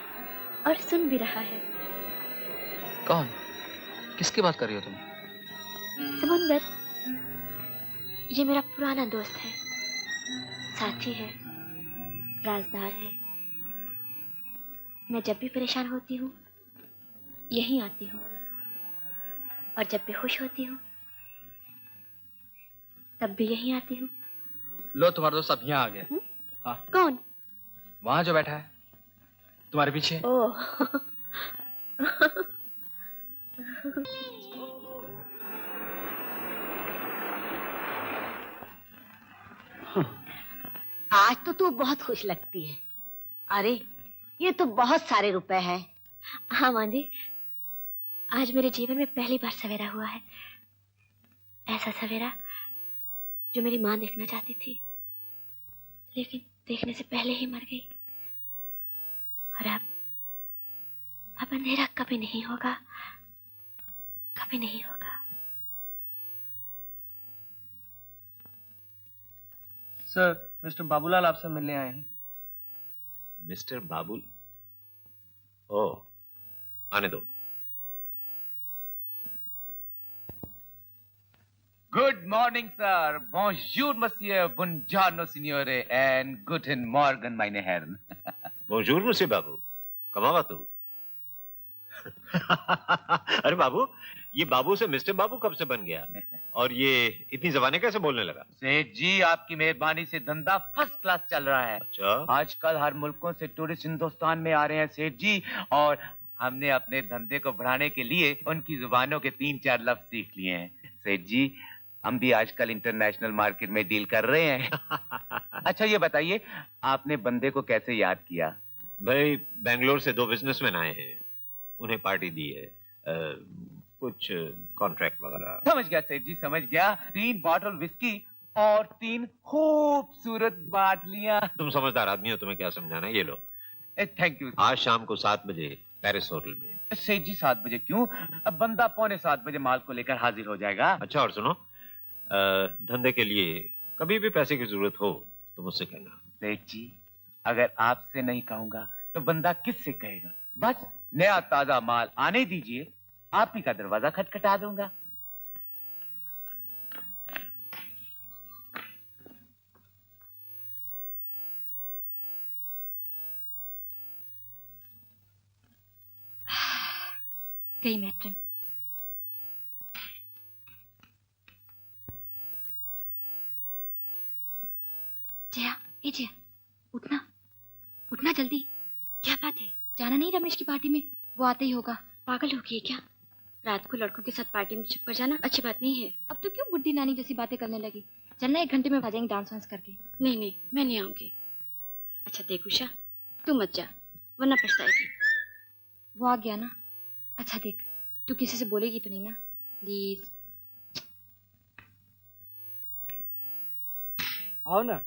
और सुन भी रहा है। कौन? किसकी बात कर रही हो तुम? समुंदर। ये मेरा पुराना दोस्त है, साथी है, राजदार है। मैं जब भी परेशान होती हूँ यहीं आती हूँ, और जब भी खुश होती हूँ तब भी यहीं आती हूँ। लो तुम्हारा दोस्त अब यहाँ आ गया। हाँ। कौन? वहां जो बैठा है तुम्हारे पीछे। ओह। आज तो तू बहुत खुश लगती है। अरे ये तो बहुत सारे रुपए हैं। हाँ मां जी, आज मेरे जीवन में पहली बार सवेरा हुआ है। ऐसा सवेरा जो मेरी मां देखना चाहती थी, लेकिन देखने से पहले ही मर गई। और अब अंधेरा कभी नहीं होगा, कभी नहीं होगा। सर, मिस्टर बाबूलाल आपसे मिलने आए हैं। मिस्टर बाबूल? ओह, आने दो। Good morning, sir. Bonjour, monsieur. Buongiorno, signore. And guten Morgen, meine Herren. Bonjour, monsieur बाबू। कमावा तू। अरे बाबू, ये बाबू से मिस्टर बाबू कब से बन गया? और ये इतनी ज़बानें कैसे बोलने लगा? सेठ जी, आपकी मेहरबानी से धंधा फर्स्ट क्लास चल रहा है। अच्छा। आजकल हर मुल्कों से टूरिस्ट हिंदुस्तान में आ रहे हैं सेठ जी, और हमने अपने धंधे को बढ़ाने के लिए उनकी जुबानों के 3-4 लफ्ज सीख लिए हैं। सेठ जी, हम भी आजकल इंटरनेशनल मार्केट में डील कर रहे हैं। अच्छा ये बताइए, आपने बंदे को कैसे याद किया? भाई, बेंगलोर से 2 बिजनेसमैन आए हैं, उन्हें पार्टी दी है, कुछ कॉन्ट्रैक्ट वगैरह। समझ गया सेठ जी, समझ गया। 3 बॉटल विस्की और 3 खूबसूरत बाटलियां। तुम समझदार आदमी हो, तुम्हें क्या समझाना है, ये लो। Thank you. आज शाम को 7 बजे पेरिस होटल में। सेठ जी 7 बजे क्यों? अब बंदा 6:45 बजे माल को लेकर हाजिर हो जाएगा। अच्छा, और सुनो, धंधे के लिए कभी भी पैसे की जरूरत हो तो मुझसे कहना। सेठ जी, अगर आपसे नहीं कहूंगा तो बंदा किससे कहेगा? बस नया ताजा माल आने दीजिए, आप ही का दरवाजा खटखटा दूंगा। गई मैट्रन। जया, ए जया, उठना, उठना जल्दी। क्या बात है? जाना नहीं रमेश की पार्टी में? वो आते ही होगा। पागल हो गई क्या? रात को लड़कों के साथ पार्टी में चुप कर जाना अच्छी बात नहीं है। अब तो क्यों बुड्ढी नानी जैसी बातें करने लगी? चलना, 1 घंटे में आ जाएंगे डांस वांस करके। नहीं नहीं, मैं नहीं आऊंगी। अच्छा देख उषा, तू मत जा वरना पछताएगी। वो आ गया ना। अच्छा देख, तू किसी से बोलेगी तो नहीं ना? प्लीज। आओ ना।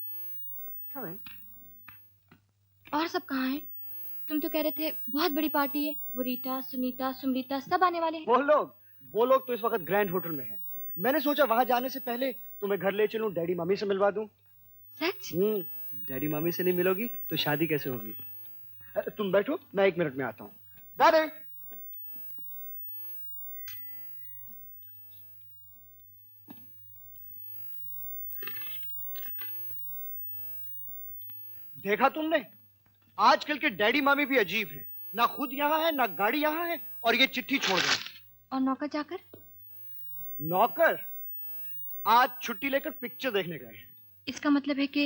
और सब कहाँ हैं? तुम तो कह रहे थे बहुत बड़ी पार्टी है, वो रीटा, सुनीता, सुमरीता सब आने वाले हैं। वो लोग तो इस वक्त ग्रैंड होटल में हैं। मैंने सोचा वहां जाने से पहले तुम्हें घर ले चलूं, डैडी मम्मी से मिलवा दूं। सच? डैडी मम्मी से नहीं मिलोगी तो शादी कैसे होगी? तुम बैठो, मैं 1 मिनट में आता हूँ। डैडी! देखा तुमने? आजकल के डैडी मामी भी अजीब हैं। ना खुद यहाँ है, ना गाड़ी यहाँ है, और ये चिट्ठी छोड़ गए। और नौकर जाकर? नौकर आज छुट्टी लेकर पिक्चर देखने गए हैं। इसका मतलब है कि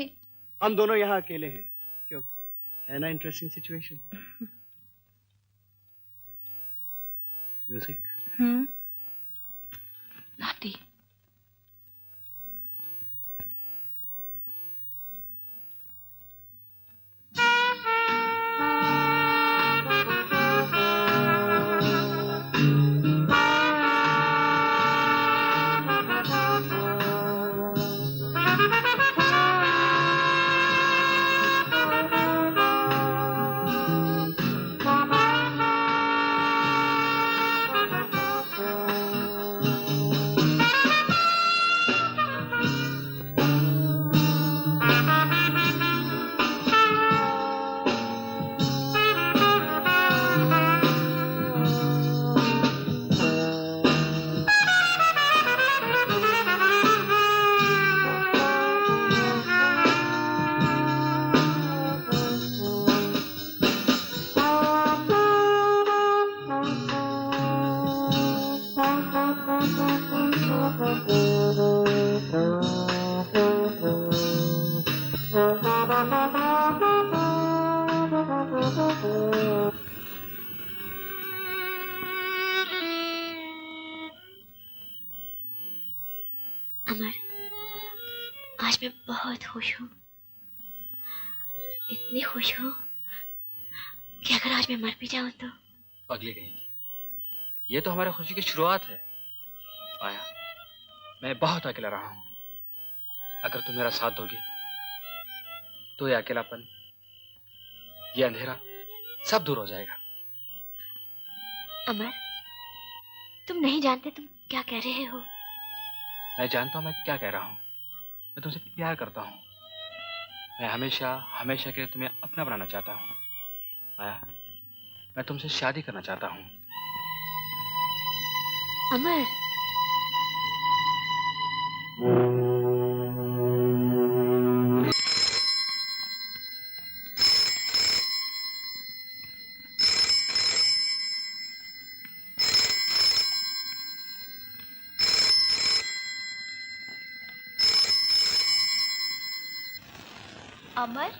हम दोनों यहाँ अकेले हैं। क्यों, है ना इंटरेस्टिंग सिचुएशन? म्यूजिक। नाटी। अमर, आज मैं बहुत खुश हूँ, इतनी खुश हूँ कि अगर आज मैं मर भी जाऊँ तो। पगली गई, ये तो हमारी खुशी की शुरुआत है। आया, मैं बहुत अकेला रहा हूँ। अगर तुम मेरा साथ दोगी तो ये अकेलापन, ये अंधेरा सब दूर हो जाएगा। अमर, तुम नहीं जानते तुम क्या कह रहे हो। मैं जानता हूँ मैं क्या कह रहा हूँ। मैं तुमसे प्यार करता हूँ। मैं हमेशा हमेशा के लिए तुम्हें अपना बनाना चाहता हूँ। आया, मैं तुमसे शादी करना चाहता हूँ। अमर, अमर,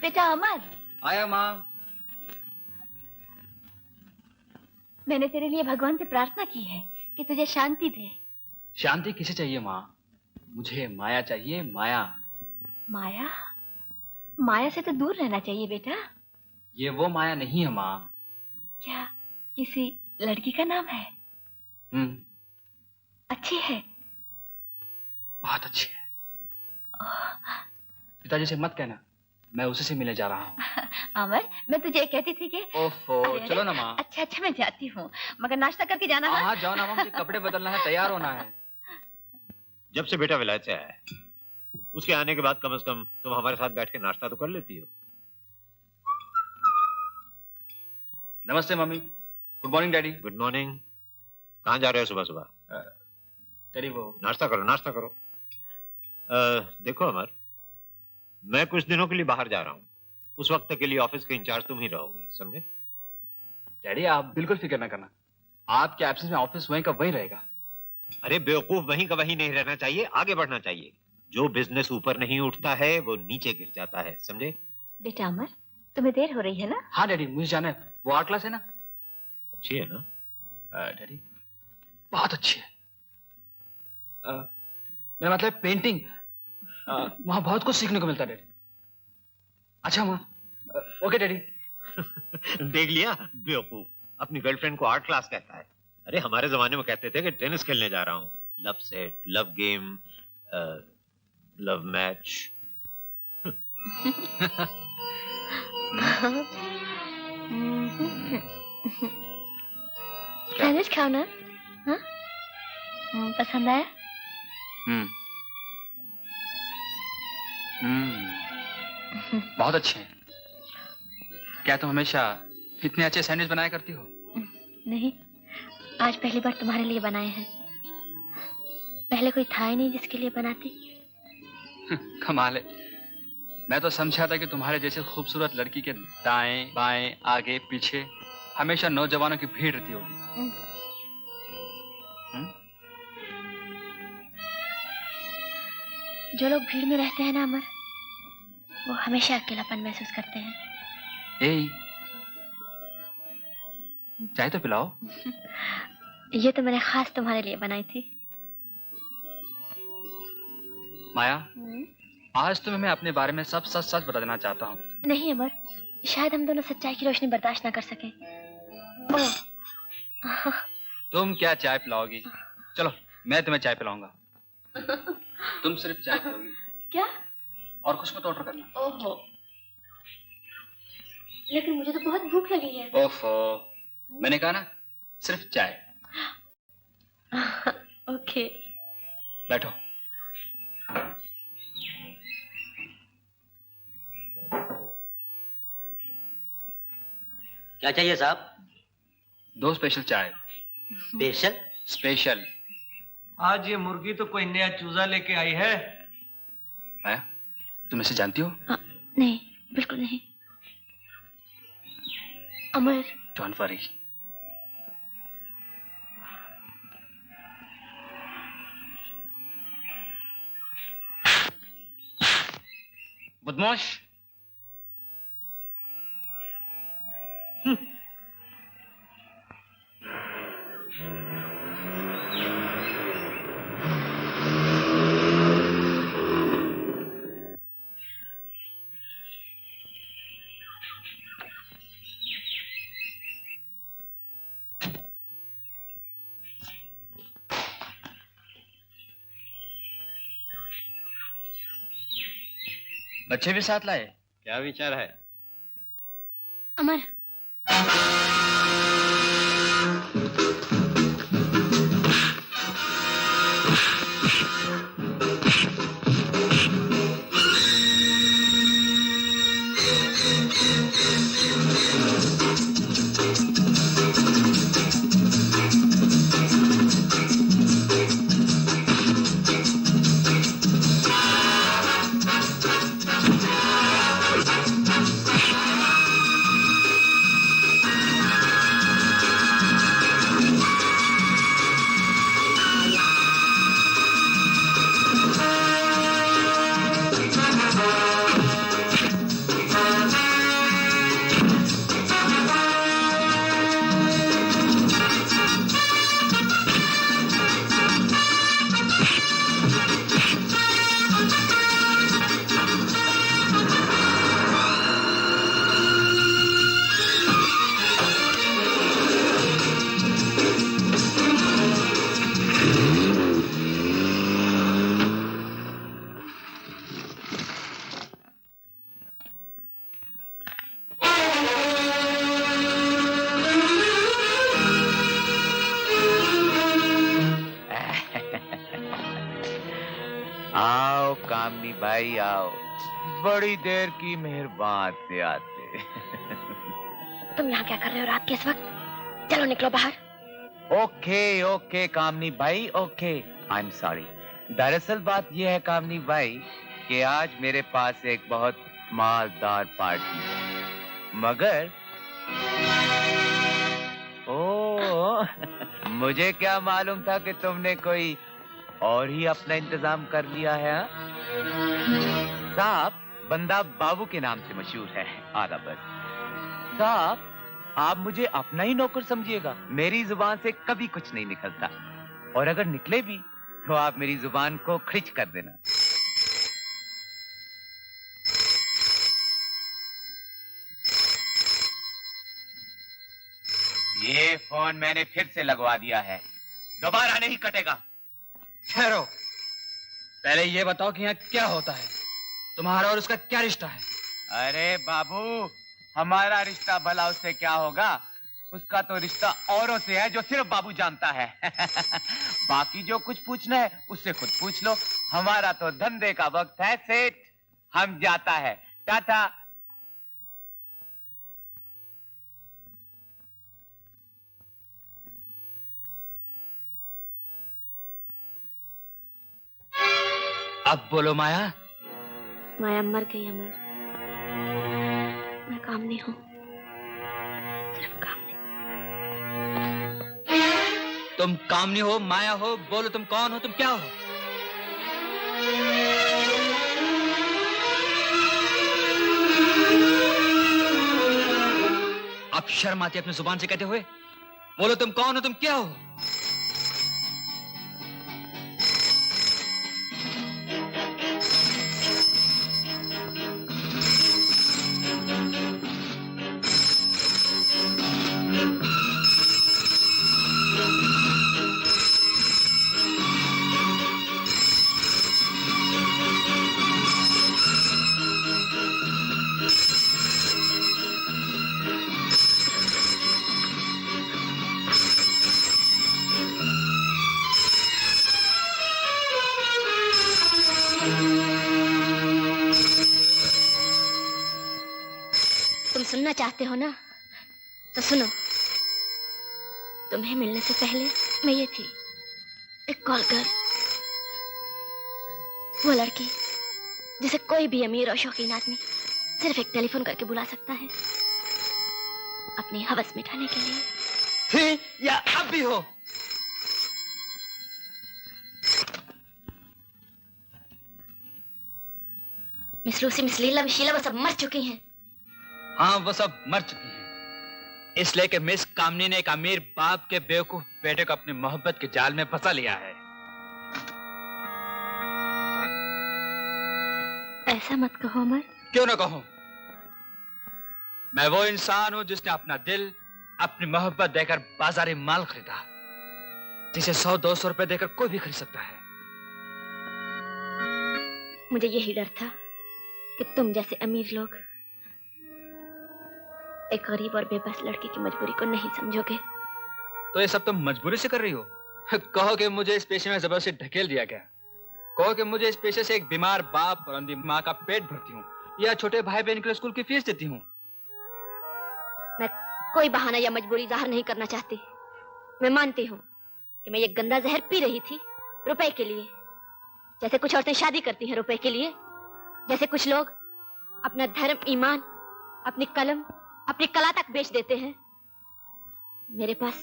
बेटा अमर। आया माँ। मैंने तेरे लिए भगवान से प्रार्थना की है कि तुझे शांति दे। शांति किसे चाहिए माँ? मुझे माया चाहिए, माया। माया? माया से तो दूर रहना चाहिए बेटा। ये वो माया नहीं है माँ। क्या किसी लड़की का नाम है? अच्छी है? बहुत अच्छी है। पिताजी से मत कहना, मैं उसी से मिलने जा रहा हूँ। अमर, मैं तुझे कहती थी कि ओफो, चलो ना माँ। अच्छा अच्छा, मैं जाती हूँ, मगर नाश्ता करके जाना। हाँ जाओ ना माँ, मुझे कपड़े बदलना है, तैयार होना है। जब से बेटा विलायत से आया है, उसके आने के बाद कम से कम तुम हमारे साथ बैठ के नाश्ता तो कर लेती हो। नमस्ते mummy. Good morning daddy. Good morning. कहाँ जा रहे हो सुबह सुबह? डैडी वो नाश्ता करो, नाश्ता करो। देखो अमर, मैं कुछ दिनों के लिए बाहर जा रहा हूँ। उस वक्त के लिए ऑफिस के इंचार्ज तुम ही रहोगे, समझे? डैडी आप बिल्कुल फिक्र ना करना, आपके एब्सेंस में ऑफिस वहीं का वहीं रहेगा। अरे बेवकूफ, वहीं का वहीं नहीं रहना चाहिए, आगे बढ़ना चाहिए। जो बिजनेस ऊपर नहीं उठता है वो नीचे गिर जाता है, समझे? बेटा अमर, तुम्हें देर हो रही है ना? हाँ डैडी, मुझे जाना है। वो आर्ट क्लास है ना? अच्छी है ना? डैडी बहुत अच्छी है। मैं मतलब पेंटिंग, वहाँ बहुत कुछ सीखने को मिलता है डैडी। अच्छा माँ, ओके डैडी। देख लिया बेवकूफ, अपनी गर्लफ्रेंड को आर्ट क्लास कहता है। अरे हमारे जमाने में कहते थे कि टेनिस खेलने जा रहा हूँ। Love set, love game, love match. Tennis खाओ ना? हाँ? पसंद आया? बहुत अच्छे हैं। क्या तुम हमेशा इतने अच्छे सैंडविच बनाया करती हो? नहीं, आज पहली बार तुम्हारे लिए बनाए हैं। पहले कोई था ही नहीं जिसके लिए बनाती। कमाल है। मैं तो समझा था कि तुम्हारे जैसे खूबसूरत लड़की के दाएं बाएं आगे पीछे हमेशा नौजवानों की भीड़ रहती होगी। जो लोग भीड़ में रहते हैं ना अमर, वो हमेशा अकेलापन महसूस करते हैं। चाय तो पिलाओ। ये तो मैंने खास तुम्हारे लिए बनाई थी। माया, आज तुम्हें मैं अपने बारे में सब सच सच बता देना चाहता हूँ। नहीं अमर, शायद हम दोनों सच्चाई की रोशनी बर्दाश्त ना कर सके। तुम क्या चाय पिलाओगी? चलो मैं तुम्हें चाय पिलाऊंगा। तुम सिर्फ चाय पिलाओगी क्या? और कुछ मत ऑर्डर करना। ओहो, लेकिन मुझे तो बहुत भूख लगी है। ओफो, मैंने कहा ना सिर्फ चाय। ओके, बैठो। क्या चाहिए साहब? 2 स्पेशल चाय। स्पेशल? स्पेशल। आज ये मुर्गी तो कोई नया चूजा लेके आई है। माया, तुम इसे जानती हो? नहीं, बिल्कुल नहीं। अमर, डोंट वरी। बदमाश। बच्चे भी साथ लाए? क्या विचार है? अमर, आओ कामनी भाई आओ, बड़ी देर की मेहरबान से आते। तुम यहाँ क्या कर रहे हो रात के इस वक्त? चलो निकलो बाहर। ओके ओके कामनी भाई, ओके, आई एम सॉरी। दरअसल बात यह है कामनी भाई कि आज मेरे पास एक बहुत मालदार पार्टी है, मगर ओ मुझे क्या मालूम था कि तुमने कोई और ही अपना इंतजाम कर लिया है। साहब, बंदा बाबू के नाम से मशहूर है। आधा बस। साहब, आप मुझे अपना ही नौकर समझिएगा। मेरी जुबान से कभी कुछ नहीं निकलता, और अगर निकले भी तो आप मेरी जुबान को खिंच कर देना। ये फोन मैंने फिर से लगवा दिया है, दोबारा नहीं कटेगा। ठहरो, पहले ये बताओ कि यहाँ क्या होता है? तुम्हारा और उसका क्या रिश्ता है? अरे बाबू, हमारा रिश्ता भला उससे क्या होगा? उसका तो रिश्ता औरों से है जो सिर्फ बाबू जानता है। बाकी जो कुछ पूछना है उससे खुद पूछ लो। हमारा तो धंधे का वक्त है सेठ, हम जाता है। टाटा। अब बोलो माया, माया मर गई अमर। मैं कामनी हूँ, सिर्फ कामनी। तुम कामनी हो, माया हो, बोलो तुम कौन हो, तुम क्या हो? अब शर्म आती है अपनी जुबान से कहते हुए? बोलो तुम कौन हो, तुम क्या हो? तुम सुनना चाहते हो ना, तो सुनो। तुम्हें मिलने से पहले मैं ये थी, एक कॉल गर्ल, वो लड़की जिसे कोई भी अमीर और शौकीन आदमी सिर्फ एक टेलीफोन करके बुला सकता है अपनी हवस मिटाने के लिए। थी या अब भी हो? मिस लूसी, मिस लीला, मिस शीला, वो सब मर चुकी हैं। हाँ, वो सब मर चुकी हैं, इसलिए कि मिस कामनी ने एक अमीर बाप के बेवकूफ बेटे को अपनी मोहब्बत के जाल में फंसा लिया है। ऐसा मत कहो अमर। क्यों ना कहूं? मैं वो इंसान हूं जिसने अपना दिल, अपनी मोहब्बत देकर बाजारी माल खरीदा, जिसे 100-200 रुपए देकर कोई भी खरीद सकता है। मुझे यही डर था कि तुम जैसे अमीर लोग एक गरीब और बेबस लड़की की मजबूरी को नहीं समझोगे। तो ये सब तुम मजबूरी से कर रही हो? कहो कि मुझे इस पेशे में जबरदस्ती ढकेल दिया गया, कहो कि मुझे इस पेशे से एक बीमार बाप और अंधी माँ का पेट भरती हूँ, या छोटे भाई बहन के लिए स्कूल की फीस देती हूँ। मैं कोई बहाना या मजबूरी जाहिर नहीं करना चाहती। मैं मानती हूँ कि मैं ये गंदा जहर पी रही थी रुपए के लिए, जैसे कुछ औरतें शादी करती हैं रुपए के लिए, जैसे कुछ लोग अपना धर्म, ईमान, अपनी कलम, अपनी कला तक बेच देते हैं। मेरे पास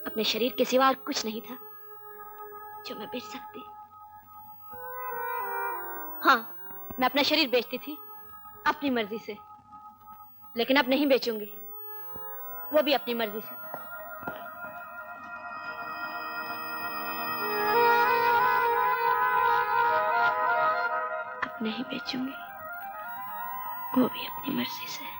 अपने शरीर के सिवा और कुछ नहीं था जो मैं बेच सकती। हाँ, मैं अपना शरीर बेचती थी अपनी मर्जी से, लेकिन अब नहीं बेचूंगी, वो भी अपनी मर्जी से। अब नहीं बेचूंगी, वो भी अपनी मर्जी से।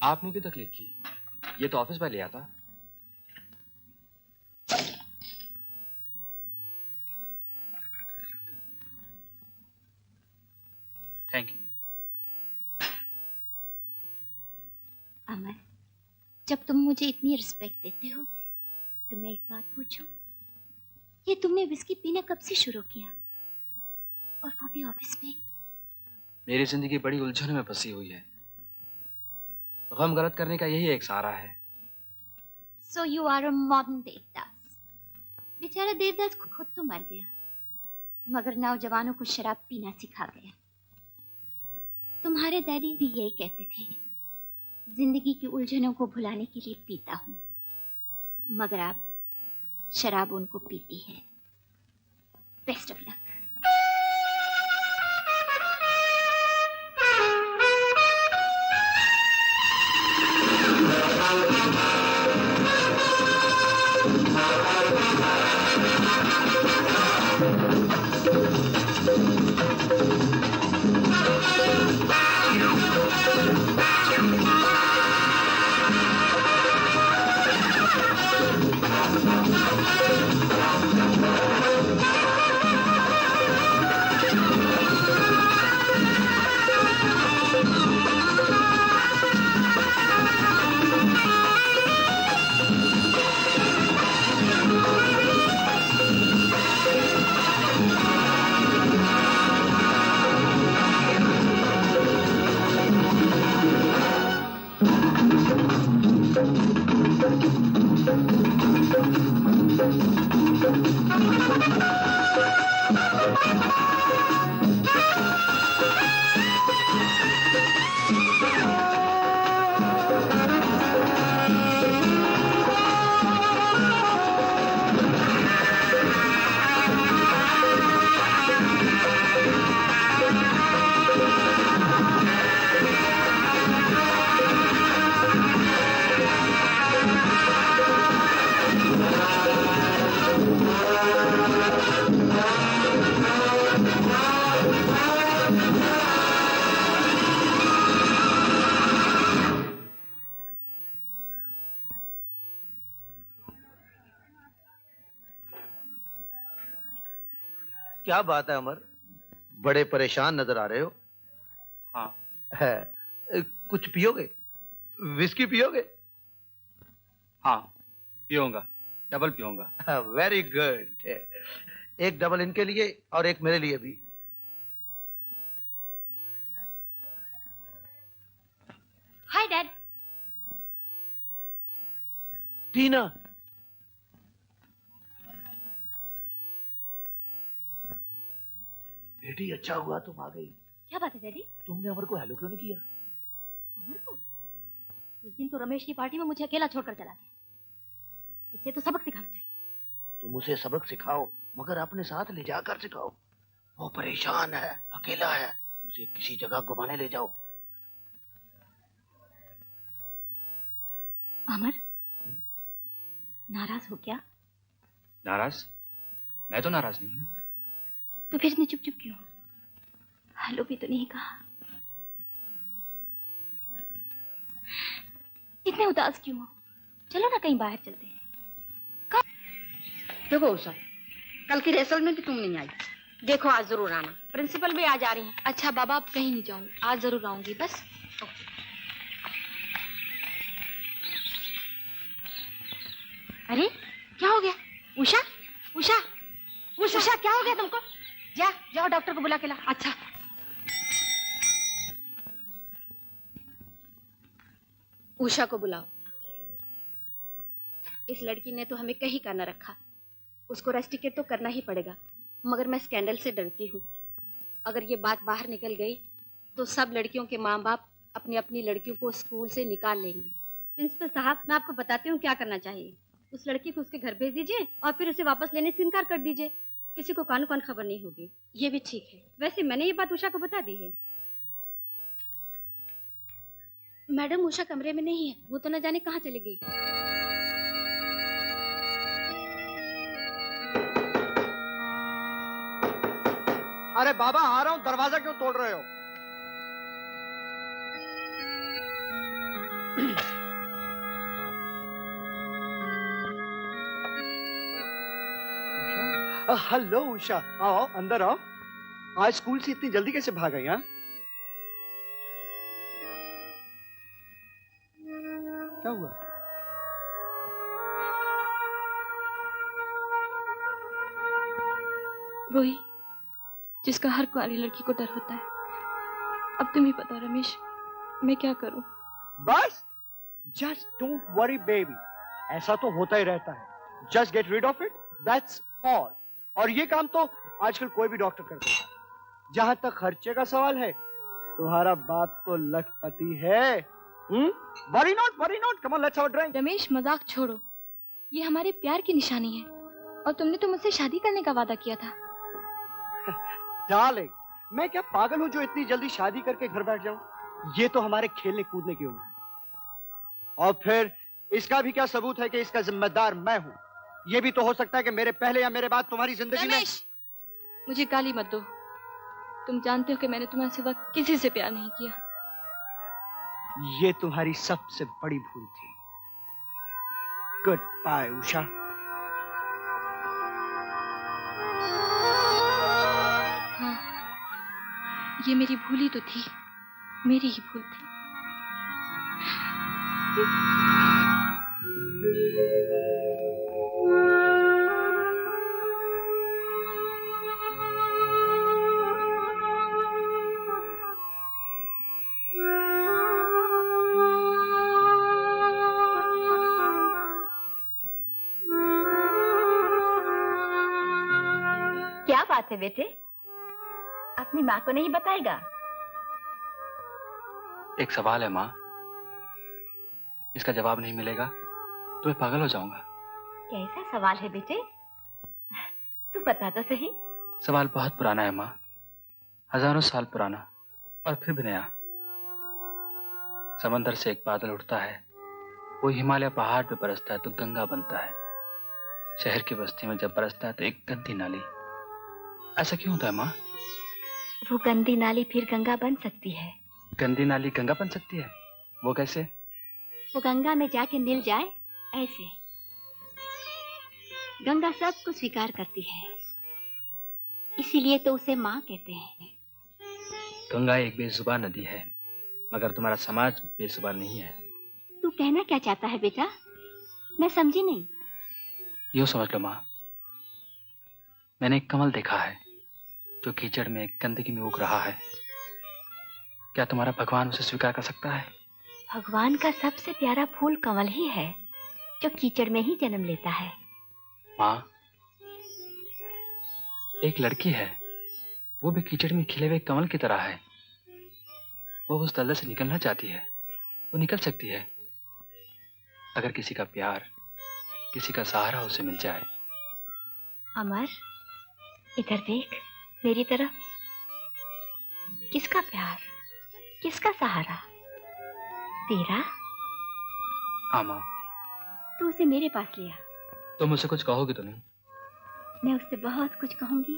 आपने क्यों तकलीफ की? ये तो ऑफिस में लिया था। Thank you. अमर, जब तुम मुझे इतनी रिस्पेक्ट देते हो तो मैं एक बात पूछूं? ये तुमने विस्की पीना कब से शुरू किया, और वो भी ऑफिस में? मेरी जिंदगी बड़ी उलझन में फंसी हुई है, गम गलत करने का यही एक सहारा है। So you are a modern Devdas. बेचारा देवदास को खुद तो मर गया, मगर नौजवानों को शराब पीना सिखा गया। तुम्हारे डैडी भी यही कहते थे, जिंदगी की उलझनों को भुलाने के लिए पीता हूँ, मगर अब शराब उनको पीती है। Best of luck. क्या बात है अमर, बड़े परेशान नजर आ रहे हो। हाँ। है, कुछ पियोगे? विस्की पियोगे? हाँ पीऊंगा, डबल पीऊंगा। Very good. एक डबल इनके लिए और एक मेरे लिए भी। Hi dad. टीना, बेटी अच्छा हुआ तुम आ गई। क्या बात है डैडी? तुमने अमर को हेलो क्यों नहीं किया? अमर को? उस दिन तो रमेश की पार्टी में मुझे अकेला छोड़कर चला गया। इसे तो सबक सिखाना चाहिए। तुम उसे सबक सिखाओ, मगर अपने साथ ले जाकर सिखाओ। वो परेशान है, अकेला है, उसे किसी जगह घुमाने ले जाओ। अमर, नाराज हो क्या? नाराज? मैं तो नाराज नहीं हूँ। तो फिर इतने चुप चुप क्यों? हेलो भी तो नहीं कहा। इतने उदास क्यों हो? चलो ना कहीं बाहर चलते हैं। देखो उषा, कल की रिहर्सल में भी तुम नहीं आई। देखो आज जरूर आना। प्रिंसिपल भी आज आ रही हैं। अच्छा बाबा, आप कहीं नहीं जाऊंगी, आज जरूर आऊंगी बस। अरे क्या हो गया? उषा, उषा, उषा, उषा क्या हो गया तुमको? जाओ डॉक्टर को बुला के ला। अच्छा। उषा को बुलाओ। इस लड़की ने तो हमें कहीं का न रखा। उसको रेस्टिकेट तो करना ही पड़ेगा, मगर मैं स्कैंडल से डरती हूँ। अगर ये बात बाहर निकल गई तो सब लड़कियों के माँ बाप अपनी अपनी लड़कियों को स्कूल से निकाल लेंगे। प्रिंसिपल साहब, मैं आपको बताती हूँ क्या करना चाहिए। उस लड़की को उसके घर भेज दीजिए और फिर उसे वापस लेने से इनकार कर दीजिए। किसी को कान कान खबर नहीं होगी। ये भी ठीक है। वैसे मैंने ये बात उषा को बता दी है। मैडम, उषा कमरे में नहीं है, वो तो न जाने कहाँ चली गई। अरे बाबा आ रहा हूँ, दरवाजा क्यों तोड़ रहे हो? हेलो उषा, आओ अंदर आओ। आज स्कूल से इतनी जल्दी कैसे भाग गई? हाँ, क्या हुआ? वही जिसका हर कुंवारी लड़की को डर होता है। अब तुम ही बताओ रमेश, मैं क्या करूं? बस जस्ट डोंट वरी बेबी, ऐसा तो होता ही रहता है। Just get rid of it, that's all. और ये काम तो आजकल कोई भी डॉक्टर करता है। जहां तक खर्चे का सवाल है, तुम्हारा बाप तो लखपति है। Worry not, come on let's have a drink. Ramesh मजाक छोड़ो, ये हमारे प्यार की निशानी है और तुमने तो मुझसे शादी करने का वादा किया था। डार्लिंग, मैं क्या पागल हूं जो इतनी जल्दी शादी करके घर बैठ जाऊं? ये तो हमारे खेलने कूदने की उम्र है। और फिर इसका भी क्या सबूत है कि इसका जिम्मेदार मैं हूं? ये भी तो हो सकता है कि मेरे पहले या मेरे बाद तुम्हारी जिंदगी में। मुझे गाली मत दो। तुम जानते हो कि मैंने तुम्हारे सिवा किसी से प्यार नहीं किया। ये तुम्हारी सबसे बड़ी भूल थी। Good bye Usha. हाँ, ये मेरी भूल ही तो थी, मेरी ही भूल थी। क्या बात है बेटे, अपनी माँ को नहीं बताएगा? एक सवाल है माँ, इसका जवाब नहीं मिलेगा तो मैं पागल हो जाऊंगा। कैसा सवाल है बेटे, तू बता तो सही। सवाल बहुत पुराना है माँ, हजारों साल पुराना और फिर भी नया। समंदर से एक बादल उठता है, वो हिमालय पहाड़ पे बरसता है तो गंगा बनता है। शहर की बस्ती में जब बरसता है तो एक गंदी नाली। ऐसा क्यों होता है माँ? वो गंदी नाली फिर गंगा बन सकती है। गंदी नाली गंगा बन सकती है? वो कैसे? वो गंगा में जाके मिल जाए ऐसे। गंगा सबको स्वीकार करती है, इसीलिए तो उसे माँ कहते हैं। गंगा एक बेजुबान नदी है, मगर तुम्हारा समाज बेजुबान नहीं है। तू कहना क्या चाहता है बेटा? मैं समझी नहीं। यूँ समझ लो माँ, मैंने एक कमल देखा है जो कीचड़ में गंदगी में उग रहा है। क्या तुम्हारा भगवान उसे स्वीकार कर सकता है? भगवान का सबसे प्यारा फूल कमल ही है, जो कीचड़ में ही जन्म लेता है। माँ, एक लड़की है, वो भी कीचड़ में खिले हुए कमल की तरह है। वो उस दलदल से निकलना चाहती है, वो निकल सकती है, अगर किसी का प्यार, किसी का सहारा उसे मिल जाए। अमर, इधर देख, मेरी तरफ। किसका प्यार, किसका सहारा? तेरा? हाँ माँ। तू उसे मेरे पास लिया। तुम मुझसे कुछ कहोगे तो नहीं? मैं उससे बहुत कुछ कहूंगी,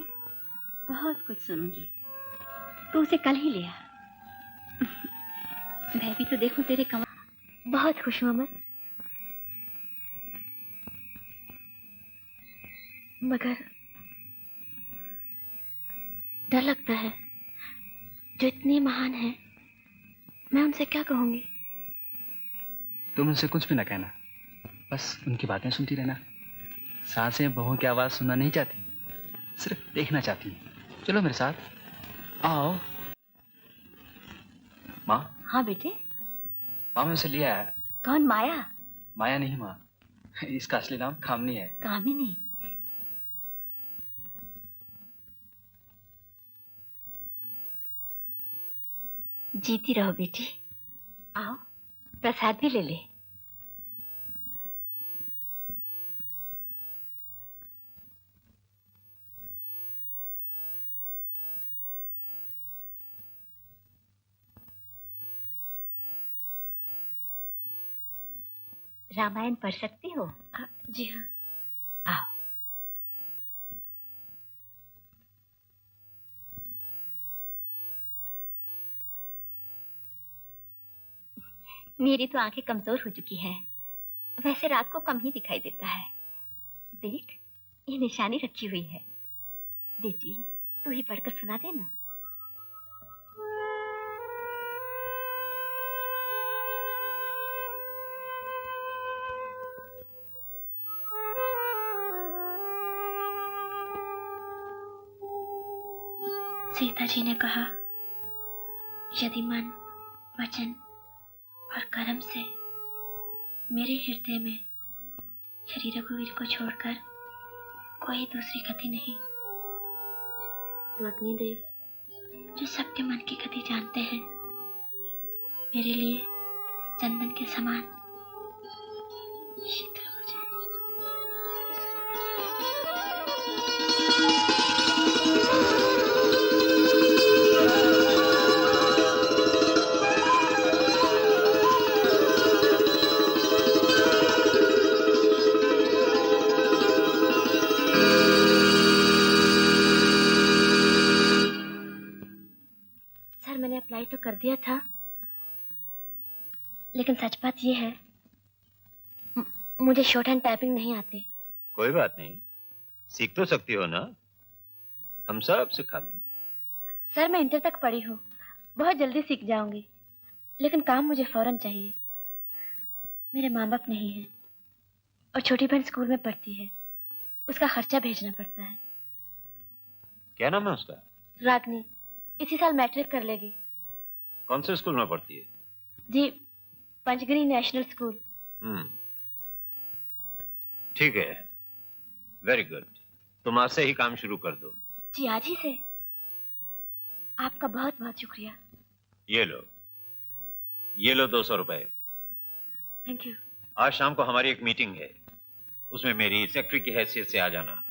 बहुत कुछ सुनूंगी। तू उसे कल ही लिया। मैं भी तो देखूं तेरे कमल। बहुत खुश हूं अमर, मगर डर लगता है। जो इतने महान हैं, मैं उनसे क्या कहूंगी? तुम उनसे कुछ भी ना कहना, बस उनकी बातें सुनती रहना। सांसें बहुओं की आवाज सुनना नहीं चाहती, सिर्फ देखना चाहती है। चलो मेरे साथ, आओ। माँ। हाँ बेटे। माँ, मैं उसे लिया है। कौन? माया? माया नहीं माँ, इसका असली नाम कामिनी है। कामिनी? जीती रहो बेटी। आओ, प्रसाद भी ले ले। रामायण पढ़ सकती हो? जी हाँ। आओ। मेरी तो आंखें कमजोर हो चुकी हैं, वैसे रात को कम ही दिखाई देता है। देख, ये निशानी रखी हुई है। बेटी, तू ही पढ़कर सुना देना। सीता जी ने कहा, यदि मन, वचन और कर्म से मेरे हृदय में श्री रघुवीर को छोड़कर कोई दूसरी गति नहीं, तो अग्निदेव जो सबके मन की गति जानते हैं, मेरे लिए चंदन के समान शीतल हो जाए। मैंने अप्लाई तो कर दिया था, लेकिन सच बात यह है, मुझे शॉर्ट हैंड टाइपिंग नहीं आती। कोई बात नहीं, सीख तो सकती हो ना, हम सब सिखा देंगे। सर मैं इंटर तक पढ़ी हूँ, बहुत जल्दी सीख जाऊंगी, लेकिन काम मुझे फौरन चाहिए। मेरे माँ बाप नहीं हैं और छोटी बहन स्कूल में पढ़ती है, उसका खर्चा भेजना पड़ता है। क्या नाम है उसका? रागनी, इसी साल मैट्रिक कर लेगी। कौन से स्कूल में पढ़ती है? जी, पंचगिरी नेशनल स्कूल। ठीक है, वेरी गुड। तुम आज से ही काम शुरू कर दो। जी आज ही से? आपका बहुत बहुत शुक्रिया। ये लो 200 रुपए। Thank you. आज शाम को हमारी एक मीटिंग है, उसमें मेरी सेक्रेटरी की हैसियत से आ जाना।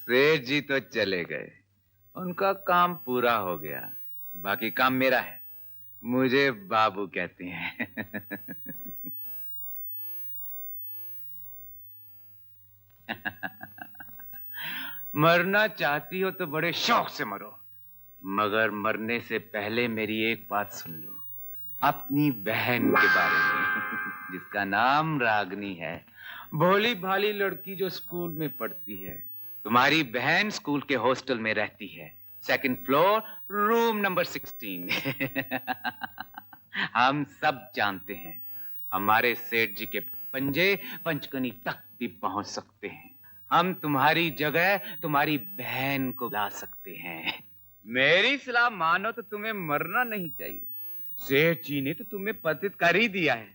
सेठ जी तो चले गए, उनका काम पूरा हो गया, बाकी काम मेरा है। मुझे बाबू कहते हैं। मरना चाहती हो तो बड़े शौक से मरो, मगर मरने से पहले मेरी एक बात सुन लो, अपनी बहन के बारे में, जिसका नाम रागनी है, भोली भाली लड़की जो स्कूल में पढ़ती है। तुम्हारी बहन स्कूल के हॉस्टल में रहती है, 2nd फ्लोर, रूम नंबर 16। हम सब जानते हैं हमारे सेठ जी के पंजे पंचकनी तक भी पहुंच सकते हैं। हम तुम्हारी जगह तुम्हारी बहन को ला सकते हैं। मेरी सलाह मानो तो तुम्हें मरना नहीं चाहिए। सेठ जी ने तो तुम्हें पतित कर ही दिया है,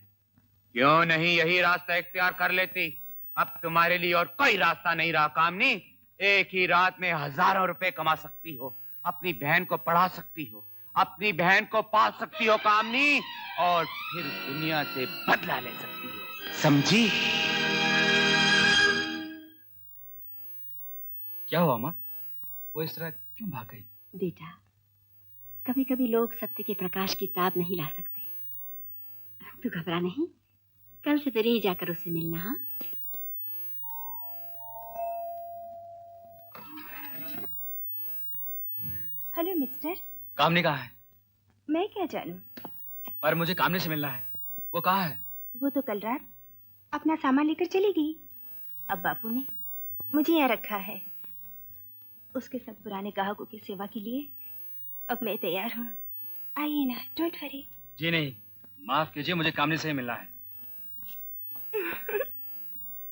क्यों नहीं यही रास्ता इख्तियार कर लेती? अब तुम्हारे लिए और कोई रास्ता नहीं रहा कामनी। एक ही रात में हजारों रुपए कमा सकती हो, अपनी बहन को पढ़ा सकती हो, अपनी बहन को पाल सकती हो कामनी, और फिर दुनिया से बदला ले सकती हो, समझी? क्या हुआ माँ? वो इस तरह क्यों भाग गई? बेटा, कभी कभी लोग सत्य के प्रकाश की ताब नहीं ला सकते। तू घबरा नहीं, कल से फिर ही जाकर उससे मिलना। हाँ, हेलो मिस्टर। कामनी कहाँ है? मैं क्या जानूं? पर मुझे कामनी से मिलना है। वो कहाँ है? वो तो कल रात अपना सामान लेकर चली गई। अब बापू ने मुझे यहाँ रखा है उसके सब पुराने ग्राहकों की सेवा के लिए। अब मैं तैयार हूँ, आइए ना, डोंट वरी। जी नहीं, माफ कीजिए, मुझे कामनी से ही मिलना है।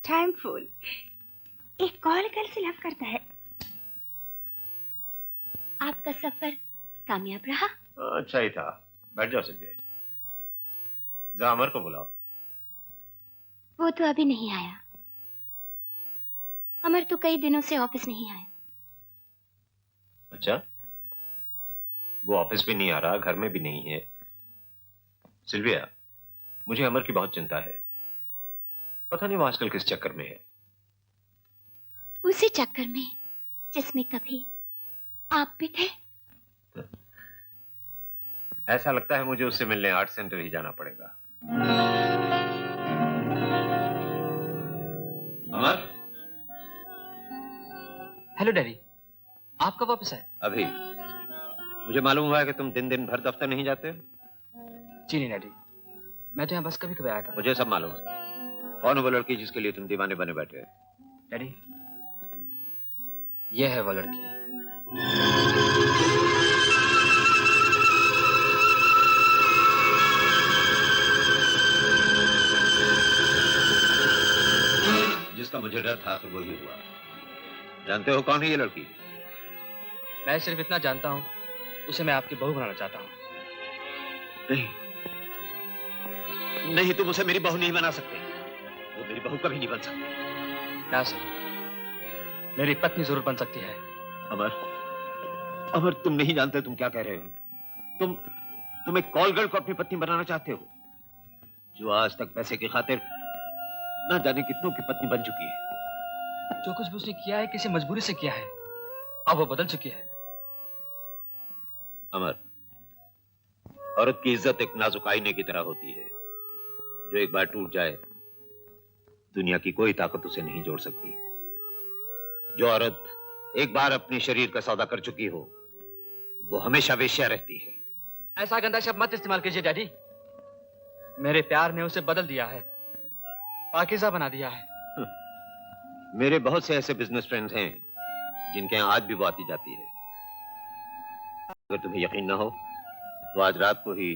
टाइम फूल, एक कॉल गर्ल से लव करता है। आपका सफर कामयाब रहा? अच्छा ही था। बैठ जाओ सिद्धि। जरा अमर को बुलाओ। वो तो अभी नहीं आया। अमर तो कई दिनों से ऑफिस नहीं आया। अच्छा, वो ऑफिस भी नहीं आ रहा, घर में भी नहीं है। सिल्विया, मुझे अमर की बहुत चिंता है। पता नहीं वो आजकल किस चक्कर में है। उसी चक्कर में जिसमें कभी आप भी थे। ऐसा लगता है मुझे उससे मिलने आर्ट सेंटर ही जाना पड़ेगा। अमर। हेलो डैडी, आप कब वापस आए? अभी। मुझे मालूम हुआ है कि तुम दिन दिन भर दफ्तर नहीं जाते। जी नहीं डैडी, मैं तो यहाँ बस कभी कभी आया था। मुझे सब मालूम है। कौन है वो लड़की जिसके लिए तुम दीवाने बने बैठे हो? डैडी, ये है वो लड़की। जिसका मुझे डर था तो वो ही हुआ। जानते हो कौन है ये लड़की? मैं सिर्फ इतना जानता हूँ, उसे मैं आपकी बहू बनाना चाहता हूँ। नहीं, नहीं, तुम उसे मेरी बहू नहीं बना सकते। वो मेरी बहू कभी नहीं बन सकती। ना सर, मेरी पत्नी जरूर बन सकती है। अमर, अमर, तुम नहीं जानते तुम क्या कह रहे हो। तुम एक कॉल गर्ल को अपनी पत्नी बनाना चाहते हो, जो आज तक पैसे की खातिर ना जाने कितनों की पत्नी बन चुकी है। जो कुछ भी उसने किया है किसी मजबूरी से किया है, अब वो बदल चुकी है। अमर, औरत की इज्जत एक नाजुक आईने की तरह होती है, जो एक बार टूट जाए दुनिया की कोई ताकत उसे नहीं जोड़ सकती। जो औरत एक बार अपने शरीर का सौदा कर चुकी हो, वो हमेशा वेश्या रहती है। ऐसा गंदा शब्द मत इस्तेमाल कीजिए डैडी। मेरे प्यार ने उसे बदल दिया है, पाकीज़ा बना दिया है। मेरे बहुत से ऐसे बिजनेस फ्रेंड्स हैं जिनके यहाँ आज भी वो आती जाती है। अगर तुम्हें यकीन ना हो तो आज रात को ही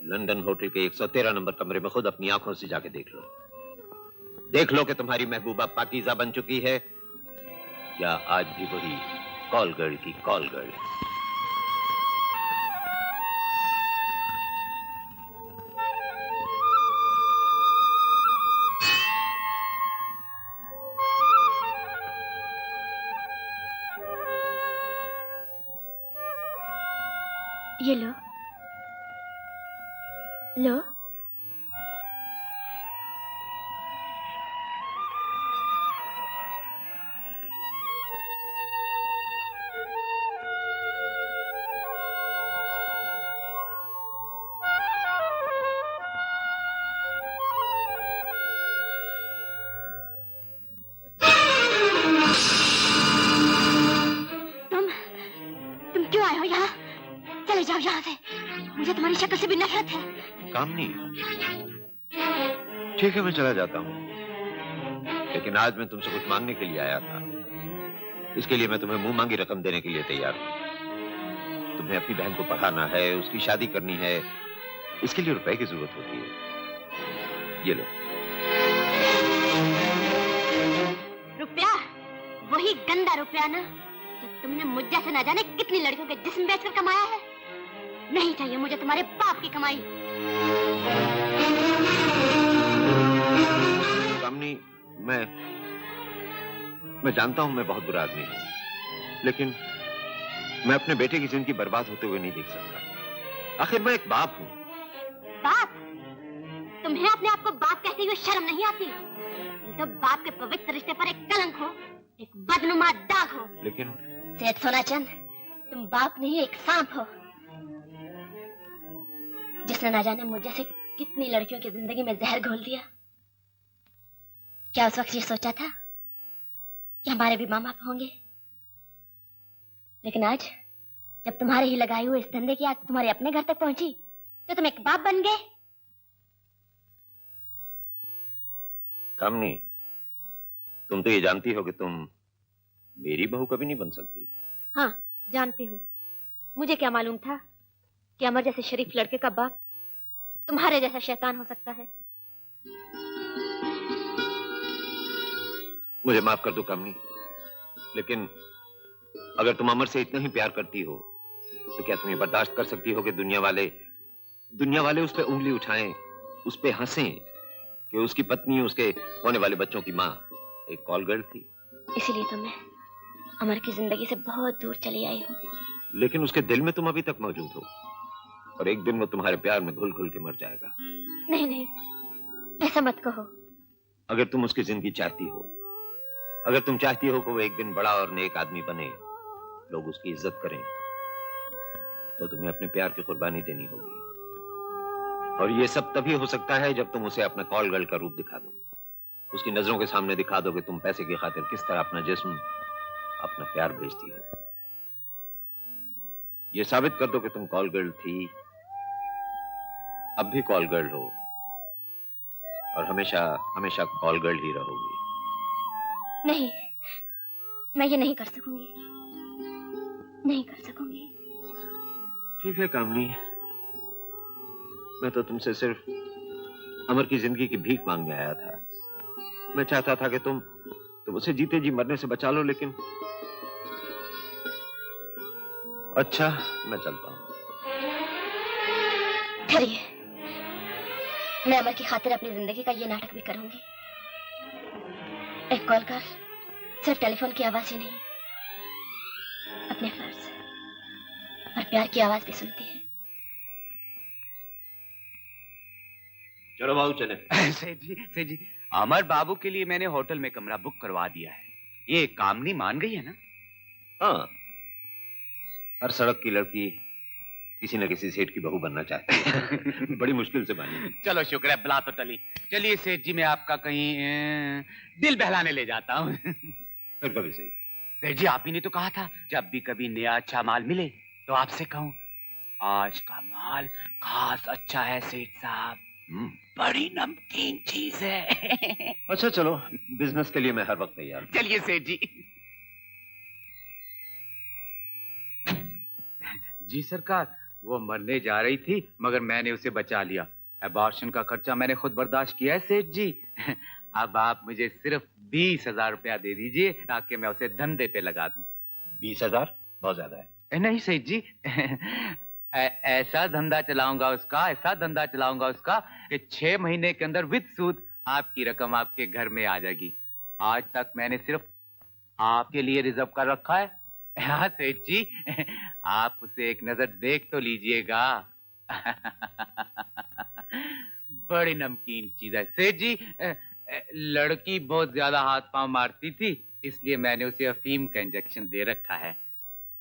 लंदन होटल के 113 नंबर कमरे में खुद अपनी आंखों से जाके देख लो। देख लो कि तुम्हारी महबूबा पाकीज़ा बन चुकी है या आज भी वही कॉल गर्ल की कॉल गर्ल। ये लो, लो। तुम्हारी शक्ल से भी नफरत है। काम नहीं। ठीक है, मैं चला जाता हूँ, लेकिन आज मैं तुमसे कुछ मांगने के लिए आया था। इसके लिए मैं तुम्हें मुंह मांगी रकम देने के लिए तैयार हूँ। तुम्हें अपनी बहन को पढ़ाना है, उसकी शादी करनी है, इसके लिए रुपए की जरूरत होती है। ये लो। रुपया? वही गंदा रुपया ना, जो तुमने मुझ जैसे न जाने कितनी लड़कियों के जिस्म बेचकर कमाया है। नहीं चाहिए मुझे तुम्हारे बाप की कमाई। कामनी, मैं जानता हूं मैं बहुत बुरा आदमी हूं, लेकिन मैं अपने बेटे की जिंदगी बर्बाद होते हुए नहीं देख सकता। आखिर मैं एक बाप हूं। बाप? तुम्हें अपने आप को बाप कहते हुए शर्म नहीं आती? तो बाप के पवित्र रिश्ते पर एक कलंक हो, एक बदनुमा दाग हो। लेकिन सेठ सोनाचंद, तुम बाप नहीं, एक सांप हो, जिसने ना जाने मुझ जैसे कितनी लड़कियों की जिंदगी में जहर घोल दिया। क्या उस वक्त ये सोचा था कि हमारे भी माँ बाप होंगे? लेकिन आज जब तुम्हारे ही लगाए हुए इस धंधे की आग तुम्हारे अपने घर तक पहुंची, तो तुम एक बाप बन गए। कामनी, तुम तो ये जानती हो कि तुम मेरी बहू कभी नहीं बन सकती। हाँ, जानती हूँ। मुझे क्या मालूम था कि अमर जैसे शरीफ लड़के का बाप तुम्हारे जैसा शैतान हो सकता है। मुझे माफ कर दो कामनी, लेकिन अगर तुम अमर से इतना ही प्यार करती हो, तो क्या तुम ये बर्दाश्त कर सकती हो कि दुनिया वाले उस पे उंगली उठाएं, उस पे हंसें कि उसकी पत्नी, उसके होने वाले बच्चों की माँ एक कॉल गर्ल थी। इसीलिए तो मैं अमर की जिंदगी से बहुत दूर चली आई हूँ। लेकिन उसके दिल में तुम अभी तक मौजूद हो, और एक दिन वो तुम्हारे प्यार में घुल घुल के मर जाएगा। नहीं नहीं, ऐसा मत कहो। अगर तुम उसकी जिंदगी चाहती हो, अगर तुम चाहती हो कि वो एक दिन बड़ा और नेक आदमी बने, लोग उसकी इज्जत करें, तो तुम्हें अपने प्यार की कुर्बानी देनी होगी। और ये सब तभी हो सकता है जब तुम उसे अपना कॉल गर्ल का रूप दिखा दो, उसकी नजरों के सामने दिखा दो कि तुम पैसे की खातिर किस तरह अपना जिस्म, अपना प्यार बेचती हो। ये साबित कर दो कि तुम कॉल गर्ल थी, अब भी कॉल गर्ल हो, और हमेशा हमेशा कॉल गर्ल ही रहोगी। नहीं, मैं ये नहीं कर सकूंगी, नहीं कर सकूंगी। ठीक है कामनी, मैं तो तुमसे सिर्फ अमर की जिंदगी की भीख मांगने आया था। मैं चाहता था कि तुम उसे जीते जी मरने से बचा लो, लेकिन अच्छा, मैं चलता हूं। ठहरिए, मैं अमर की खातिर अपनी जिंदगी का ये नाटक भी करूंगी। एक कॉल कर सिर्फ टेलीफोन की आवाज ही नहीं, अपने फर्ज और प्यार की आवाज भी सुनती है। चलो बाबू चले। सेठ जी, अमर बाबू के लिए मैंने होटल में कमरा बुक करवा दिया है। ये कामनी मान गई है ना? हाँ, हर सड़क की लड़की किसी न किसी सेठ की बहू बनना चाहती है। बड़ी मुश्किल से बनी। चलो शुक्र है, बला तो टली। चलिए सेठ जी, मैं आपका कहीं दिल बहलाने ले जाता हूँ। फिर कभी सही। सेठ जी, आप ही ने तो कहा था जब भी कभी नया अच्छा माल मिले तो आपसे कहूँ। आज का माल खास अच्छा है सेठ साहब, बड़ी नमकीन चीज है। अच्छा चलो, बिजनेस के लिए मैं हर वक्त तैयार हूं। चलिए सेठ जी। जी सरकार, वो मरने जा रही थी मगर मैंने उसे बचा लिया। अबॉर्शन का खर्चा मैंने खुद बर्दाश्त किया है सेठ जी। अब आप मुझे सिर्फ 20,000 रुपया दे दीजिए ताकि मैं उसे धंधे पे लगा दूं। 20,000 बहुत ज्यादा है। नहीं सेठ जी, ऐसा धंधा चलाऊंगा उसका कि 6 महीने के अंदर विद सूद आपकी रकम आपके घर में आ जाएगी। आज तक मैंने सिर्फ आपके लिए रिजर्व कर रखा है। हाँ सेठ जी, आप उसे एक नजर देख तो लीजिएगा। बड़ी नमकीन चीज है सेठ जी। लड़की बहुत ज्यादा हाथ पांव मारती थी, इसलिए मैंने उसे अफीम का इंजेक्शन दे रखा है।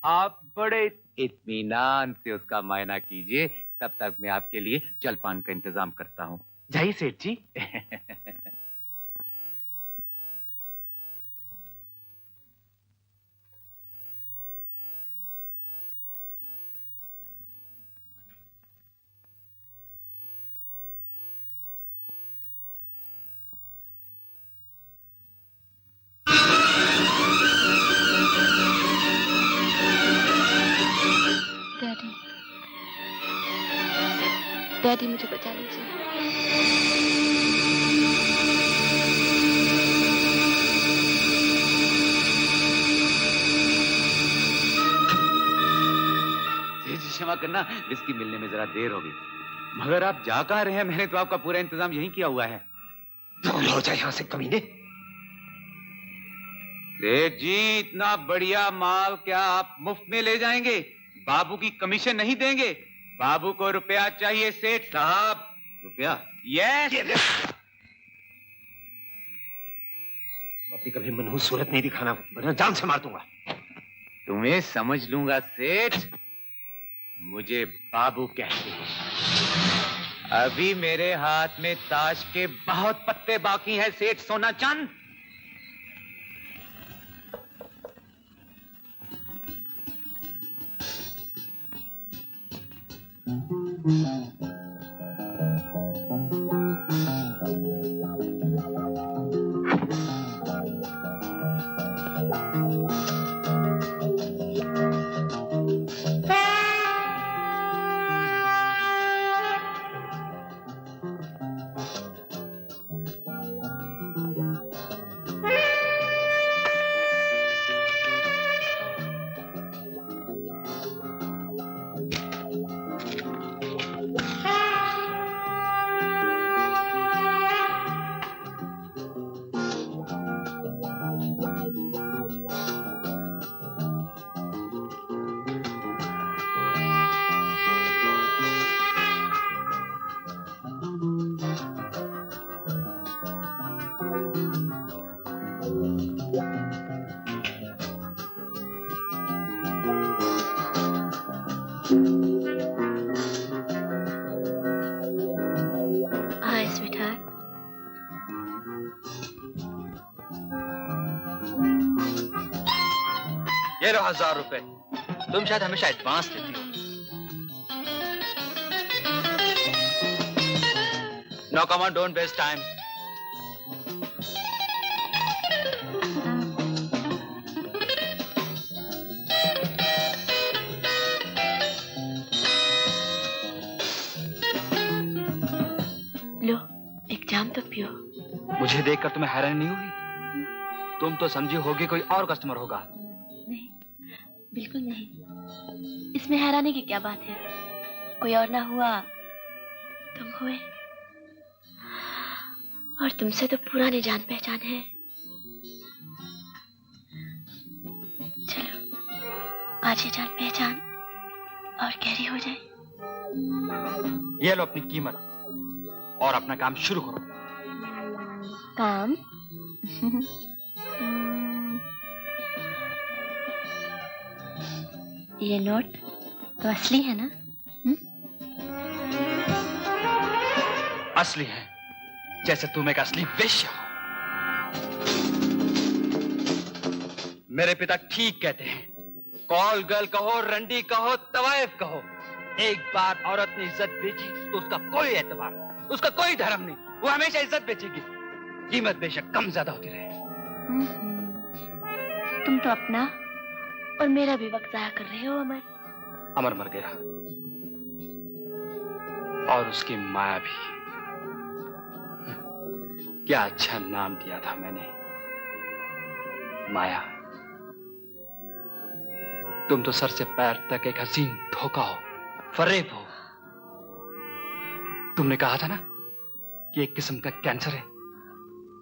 आप बड़े इत्मीनान से उसका मायना कीजिए, तब तक मैं आपके लिए जलपान का इंतजाम करता हूँ। जाइए सेठ जी। शायद ही मुझे बचा लीजिए। जी क्षमा करना, विस्की मिलने में जरा देर होगी, मगर आप जा कहाँ रहे हैं? मैंने तो आपका पूरा इंतजाम यहीं किया हुआ है। दूर हो जाए यहाँ से कमीने। सेठ जी, इतना बढ़िया माल क्या आप मुफ्त में ले जाएंगे? बाबू की कमीशन नहीं देंगे? बाबू को रुपया चाहिए सेठ साहब। रुपया? यस। अपनी कभी मनहूस सूरत नहीं दिखाना, वरना जान से मार दूंगा। तुम्हें समझ लूंगा सेठ, मुझे बाबू कहते हैं। अभी मेरे हाथ में ताश के बहुत पत्ते बाकी हैं सेठ सोना चंद। ये लो 1000 रुपए। तुम शायद हमेशा एडवांस देती हो। No come on, don't waste time. लो, एक जाम तो पियो। मुझे देखकर तुम्हें हैरानी नहीं हुई? तुम तो समझी होगी कोई और कस्टमर होगा। नहीं, बिल्कुल नहीं। इसमें हैरानी की क्या बात है? कोई और ना हुआ, तुम हुए। और तुमसे तो पुरानी जान पहचान है। चलो, आज ये जान पहचान और गहरी हो जाए। ये लो अपनी कीमत और अपना काम शुरू करो। काम? ये नोट तो असली है ना? असली है, जैसे तुम एक असली वेश्या हो। मेरे पिता ठीक कहते हैं, कॉल गर्ल कहो, रंडी कहो, तवायफ कहो, एक बार औरत ने इज्जत बेची तो उसका कोई एतबार, उसका कोई धर्म नहीं, वो हमेशा इज्जत बेचेगी, कीमत बेशक कम ज्यादा होती रहे। तुम तो अपना और मेरा भी वक्त जाया कर रहे हो अमर। अमर मर गया और उसकी माया भी। क्या अच्छा नाम दिया था मैंने, माया। तुम तो सर से पैर तक एक हसीन धोखा हो, फरेब हो। तुमने कहा था ना कि एक किस्म का कैंसर है,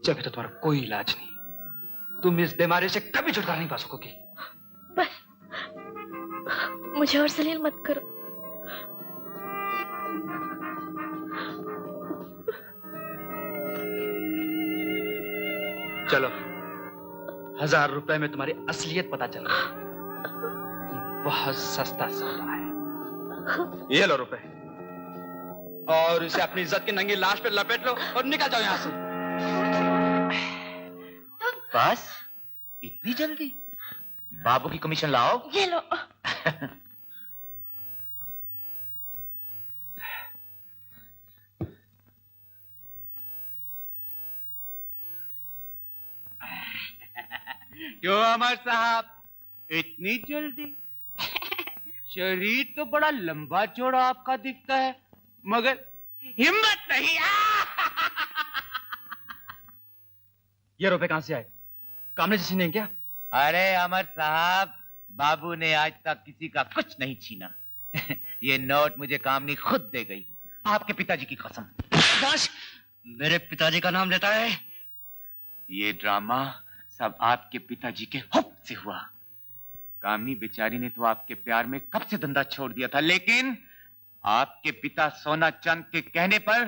जब तो तुम्हारा कोई इलाज नहीं। तुम इस बीमारी से कभी छुटकारा नहीं पा सकोगी। बस मुझे और जलील मत करो। चलो, 1000 रुपए में तुम्हारी असलियत पता चल गई। बहुत सस्ता सौदा है। ये लो रुपए और इसे अपनी इज्जत की नंगी लाश पे लपेट लो और निकल जाओ यहां से। बस इतनी जल्दी? बाबू की कमीशन लाओ। ये लो। क्यों अमर साहब, इतनी जल्दी? शरीर तो बड़ा लंबा चौड़ा आपका दिखता है, मगर हिम्मत नहीं। ये रुपए कहां से आए? कामने जी ने क्या? अरे अमर साहब, बाबू ने आज तक किसी का कुछ नहीं छीना। ये नोट मुझे कामनी खुद दे गई, आपके पिताजी की कसम। बस मेरे पिताजी का नाम लेता है। ये ड्रामा सब आपके पिताजी के हुक्म से हुआ। कामनी बेचारी ने तो आपके प्यार में कब से धंधा छोड़ दिया था, लेकिन आपके पिता सोना चंद के कहने पर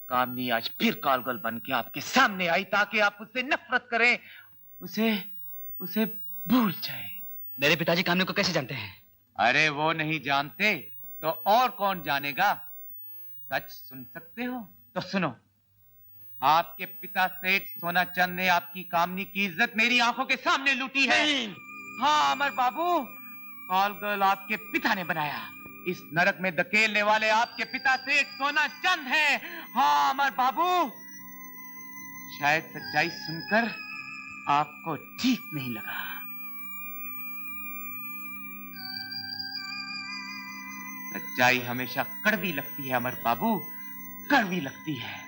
कामनी आज फिर कालगल बन के आपके सामने आई ताकि आप उससे नफरत करें, उसे भूल जाए। मेरे पिताजी कामनी को कैसे जानते हैं? अरे वो नहीं जानते तो और कौन जानेगा। सच सुन सकते हो तो सुनो। आपके पिता सेठ सोना चंद ने आपकी कामनी की इज्जत मेरी आंखों के सामने लूटी है। हाँ अमर बाबू, कालगल आपके पिता ने बनाया। इस नरक में धकेलने वाले आपके पिता सेठ सोना चंद है। हाँ अमर बाबू, शायद सच्चाई सुनकर आपको ठीक नहीं लगा। सच्चाई हमेशा कड़वी लगती है अमर बाबू, कड़वी लगती है।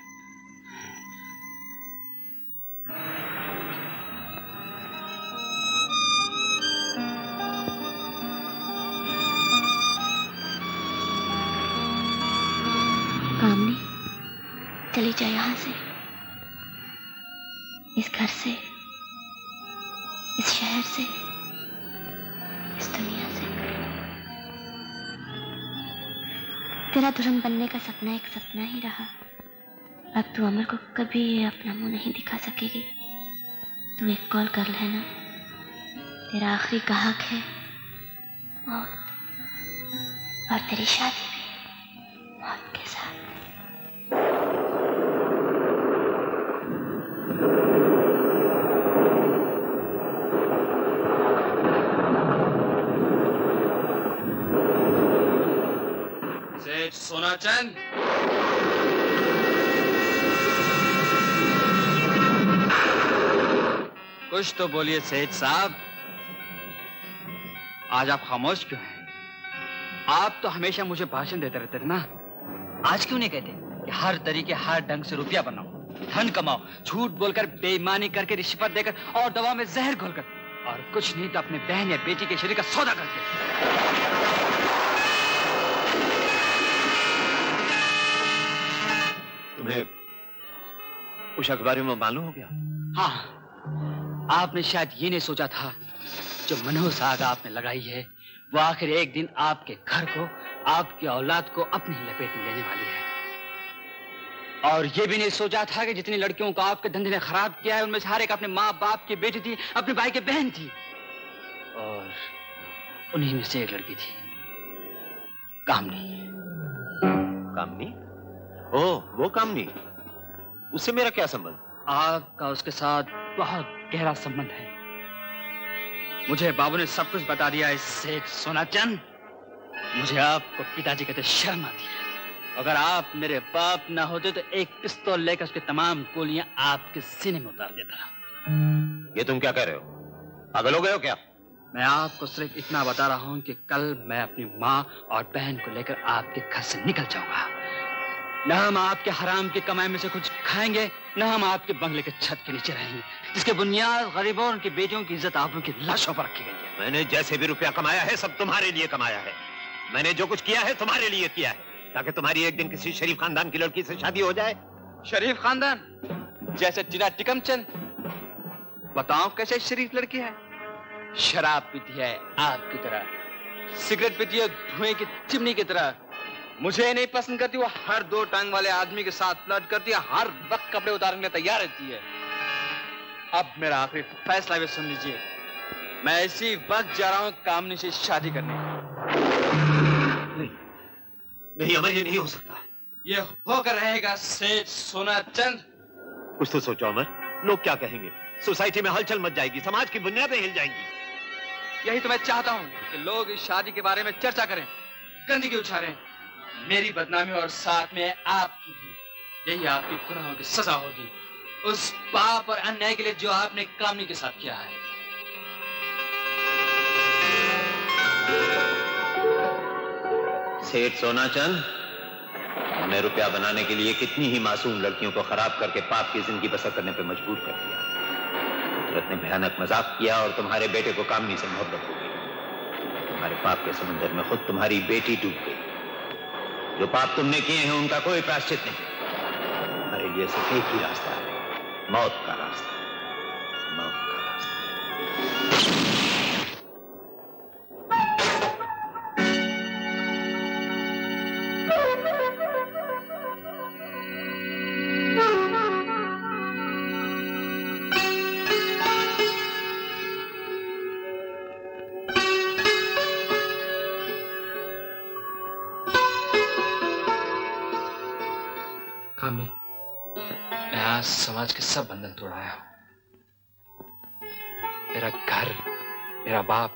कामनी, चली जा यहाँ से, इस घर से, इस शहर से, इस दुनिया से। तेरा दुल्हन बनने का सपना एक सपना ही रहा। अब तू अमर को कभी अपना मुंह नहीं दिखा सकेगी। तू एक कॉल कर लेना, तेरा आखिरी गाहक है मौत, और तेरी शादी भी मौत के साथ। सेठ सोना चंद, कुछ तो बोलिए सेठ साहब। आज आप खामोश क्यों हैं? आप तो हमेशा मुझे भाषण देते रहते थे ना। आज क्यों नहीं कहते कि हर तरीके हर ढंग से रुपया बनाओ, धन कमाओ, झूठ बोलकर, बेईमानी करके, रिश्वत देकर और दवा में जहर घोलकर, और कुछ नहीं तो अपने बहन या बेटी के शरीर का सौदा करके। तुम्हें उस अखबारी में मालूम हो गया? हाँ, आपने शायद ये नहीं सोचा था जो मनहूस आग आपने लगाई है वो आखिर एक दिन आपके घर को, आपकी औलाद को अपनी ही लपेट में लेने वाली है। और ये भी नहीं सोचा था कि जितनी लड़कियों को आपके धंधे ने खराब किया है उनमें से हर एक अपने माँ बाप की बेटी थी, अपने भाई की बहन थी, और उन्हीं में से एक लड़की थी कामनी। कामनी? ओह, वो कामनी। उससे मेरा क्या संबंध? आपका उसके साथ बहुत गहरा संबंध है। मुझे बाबू ने सब कुछ बता दिया है सेठ सोना चंद। मुझे आपको पिताजी कहते शर्म आती है। अगर आप मेरे बाप ना होते तो एक पिस्तौल लेकर उसकी तमाम गोलियां आपके सीने में उतार देता। ये तुम क्या कह रहे हो? पागल हो गए हो क्या? मैं आपको सिर्फ इतना बता रहा हूं कि कल मैं अपनी माँ और बहन को लेकर आपके घर से निकल जाऊंगा। न हम आपके हराम की कमाई में से कुछ खाएंगे, न हम आपके बंगले के छत के नीचे रहेंगे, जिसके बुनियाद गरीबों और उनकी बेटियों की इज्जत आबरू की लाशों पर रखी गई है। मैंने जैसे भी रुपया कमाया है सब तुम्हारे लिए कमाया है। मैंने जो कुछ किया है तुम्हारे लिए किया है, ताकि तुम्हारी एक दिन किसी शरीफ खानदान की लड़की से शादी हो जाए। शरीफ खानदान? जैसे टीना टिकमचंद? बताओ कैसे शरीफ लड़की है? शराब पीती है आपकी तरह, सिगरेट पीती है धुएं की चिमनी की तरह, मुझे नहीं पसंद करती, वो हर दो टांग वाले आदमी के साथ फ्लर्ट करती है, हर वक्त कपड़े उतारने के लिए तैयार रहती है। अब मेरा आखिरी फैसला भी सुन लीजिए, मैं इसी वक्त जा रहा हूं कामनी से शादी करने। नहीं अमर, ये नहीं हो सकता। ये होकर रहेगा सेठ सोना चंद। कुछ तो सोचो अमर, लोग क्या कहेंगे? सोसाइटी में हलचल मच जाएगी, समाज की बुनियादें हिल जाएंगी। यही तो मैं चाहता हूं कि लोग इस शादी के बारे में चर्चा करें, गंदगी उछालें, मेरी बदनामी और साथ में आपकी भी। यही आपकी गुनाहों की सजा होगी, उस पाप और अन्याय के लिए जो आपने कामनी के साथ किया है। सेठ सोनाचंद, हमें रुपया बनाने के लिए कितनी ही मासूम लड़कियों को खराब करके पाप की जिंदगी बसर करने पे मजबूर कर दिया। कुदरत ने भयानक मजाक किया और तुम्हारे बेटे को कामनी से मोहब्बत हो गई। तुम्हारे पाप के समुद्र में खुद तुम्हारी बेटी डूब गई। जो पाप तुमने किए हैं उनका कोई प्रायश्चित नहीं। तुम्हारे लिए सिर्फ एक ही रास्ता है, मौत का रास्ता, मौत का रास्ता। कामनी, मैं आज समाज के सब बंधन तोड़ाया हूं। मेरा घर, मेरा बाप,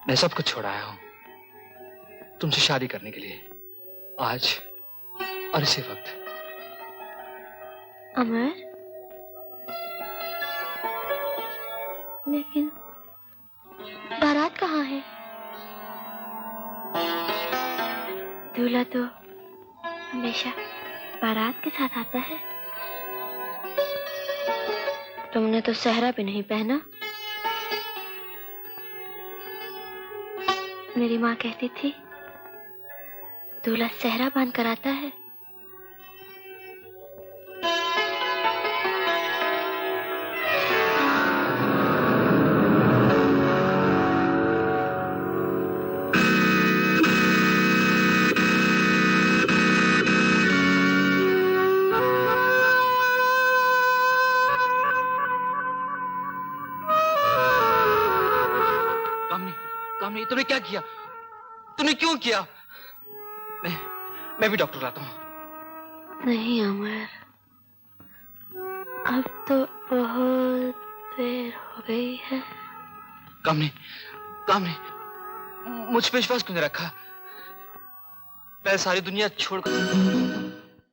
मैं सब कुछ छोड़ाया हूं तुमसे शादी करने के लिए, आज और इसी वक्त। अमर, लेकिन बारात कहाँ है? दूल्हा तो हमेशा बारात के साथ आता है। तुमने तो सहरा भी नहीं पहना। मेरी माँ कहती थी दूल्हा सहरा बांध कर आता है। कामनी, तुमने क्या किया? तुमने क्यों किया? मैं भी डॉक्टर लाता हूँ। नहीं अमर, अब तो बहुत देर हो गई है। कामनी, मुझ पे विश्वास क्यों नहीं रखा? मैं सारी दुनिया छोड़कर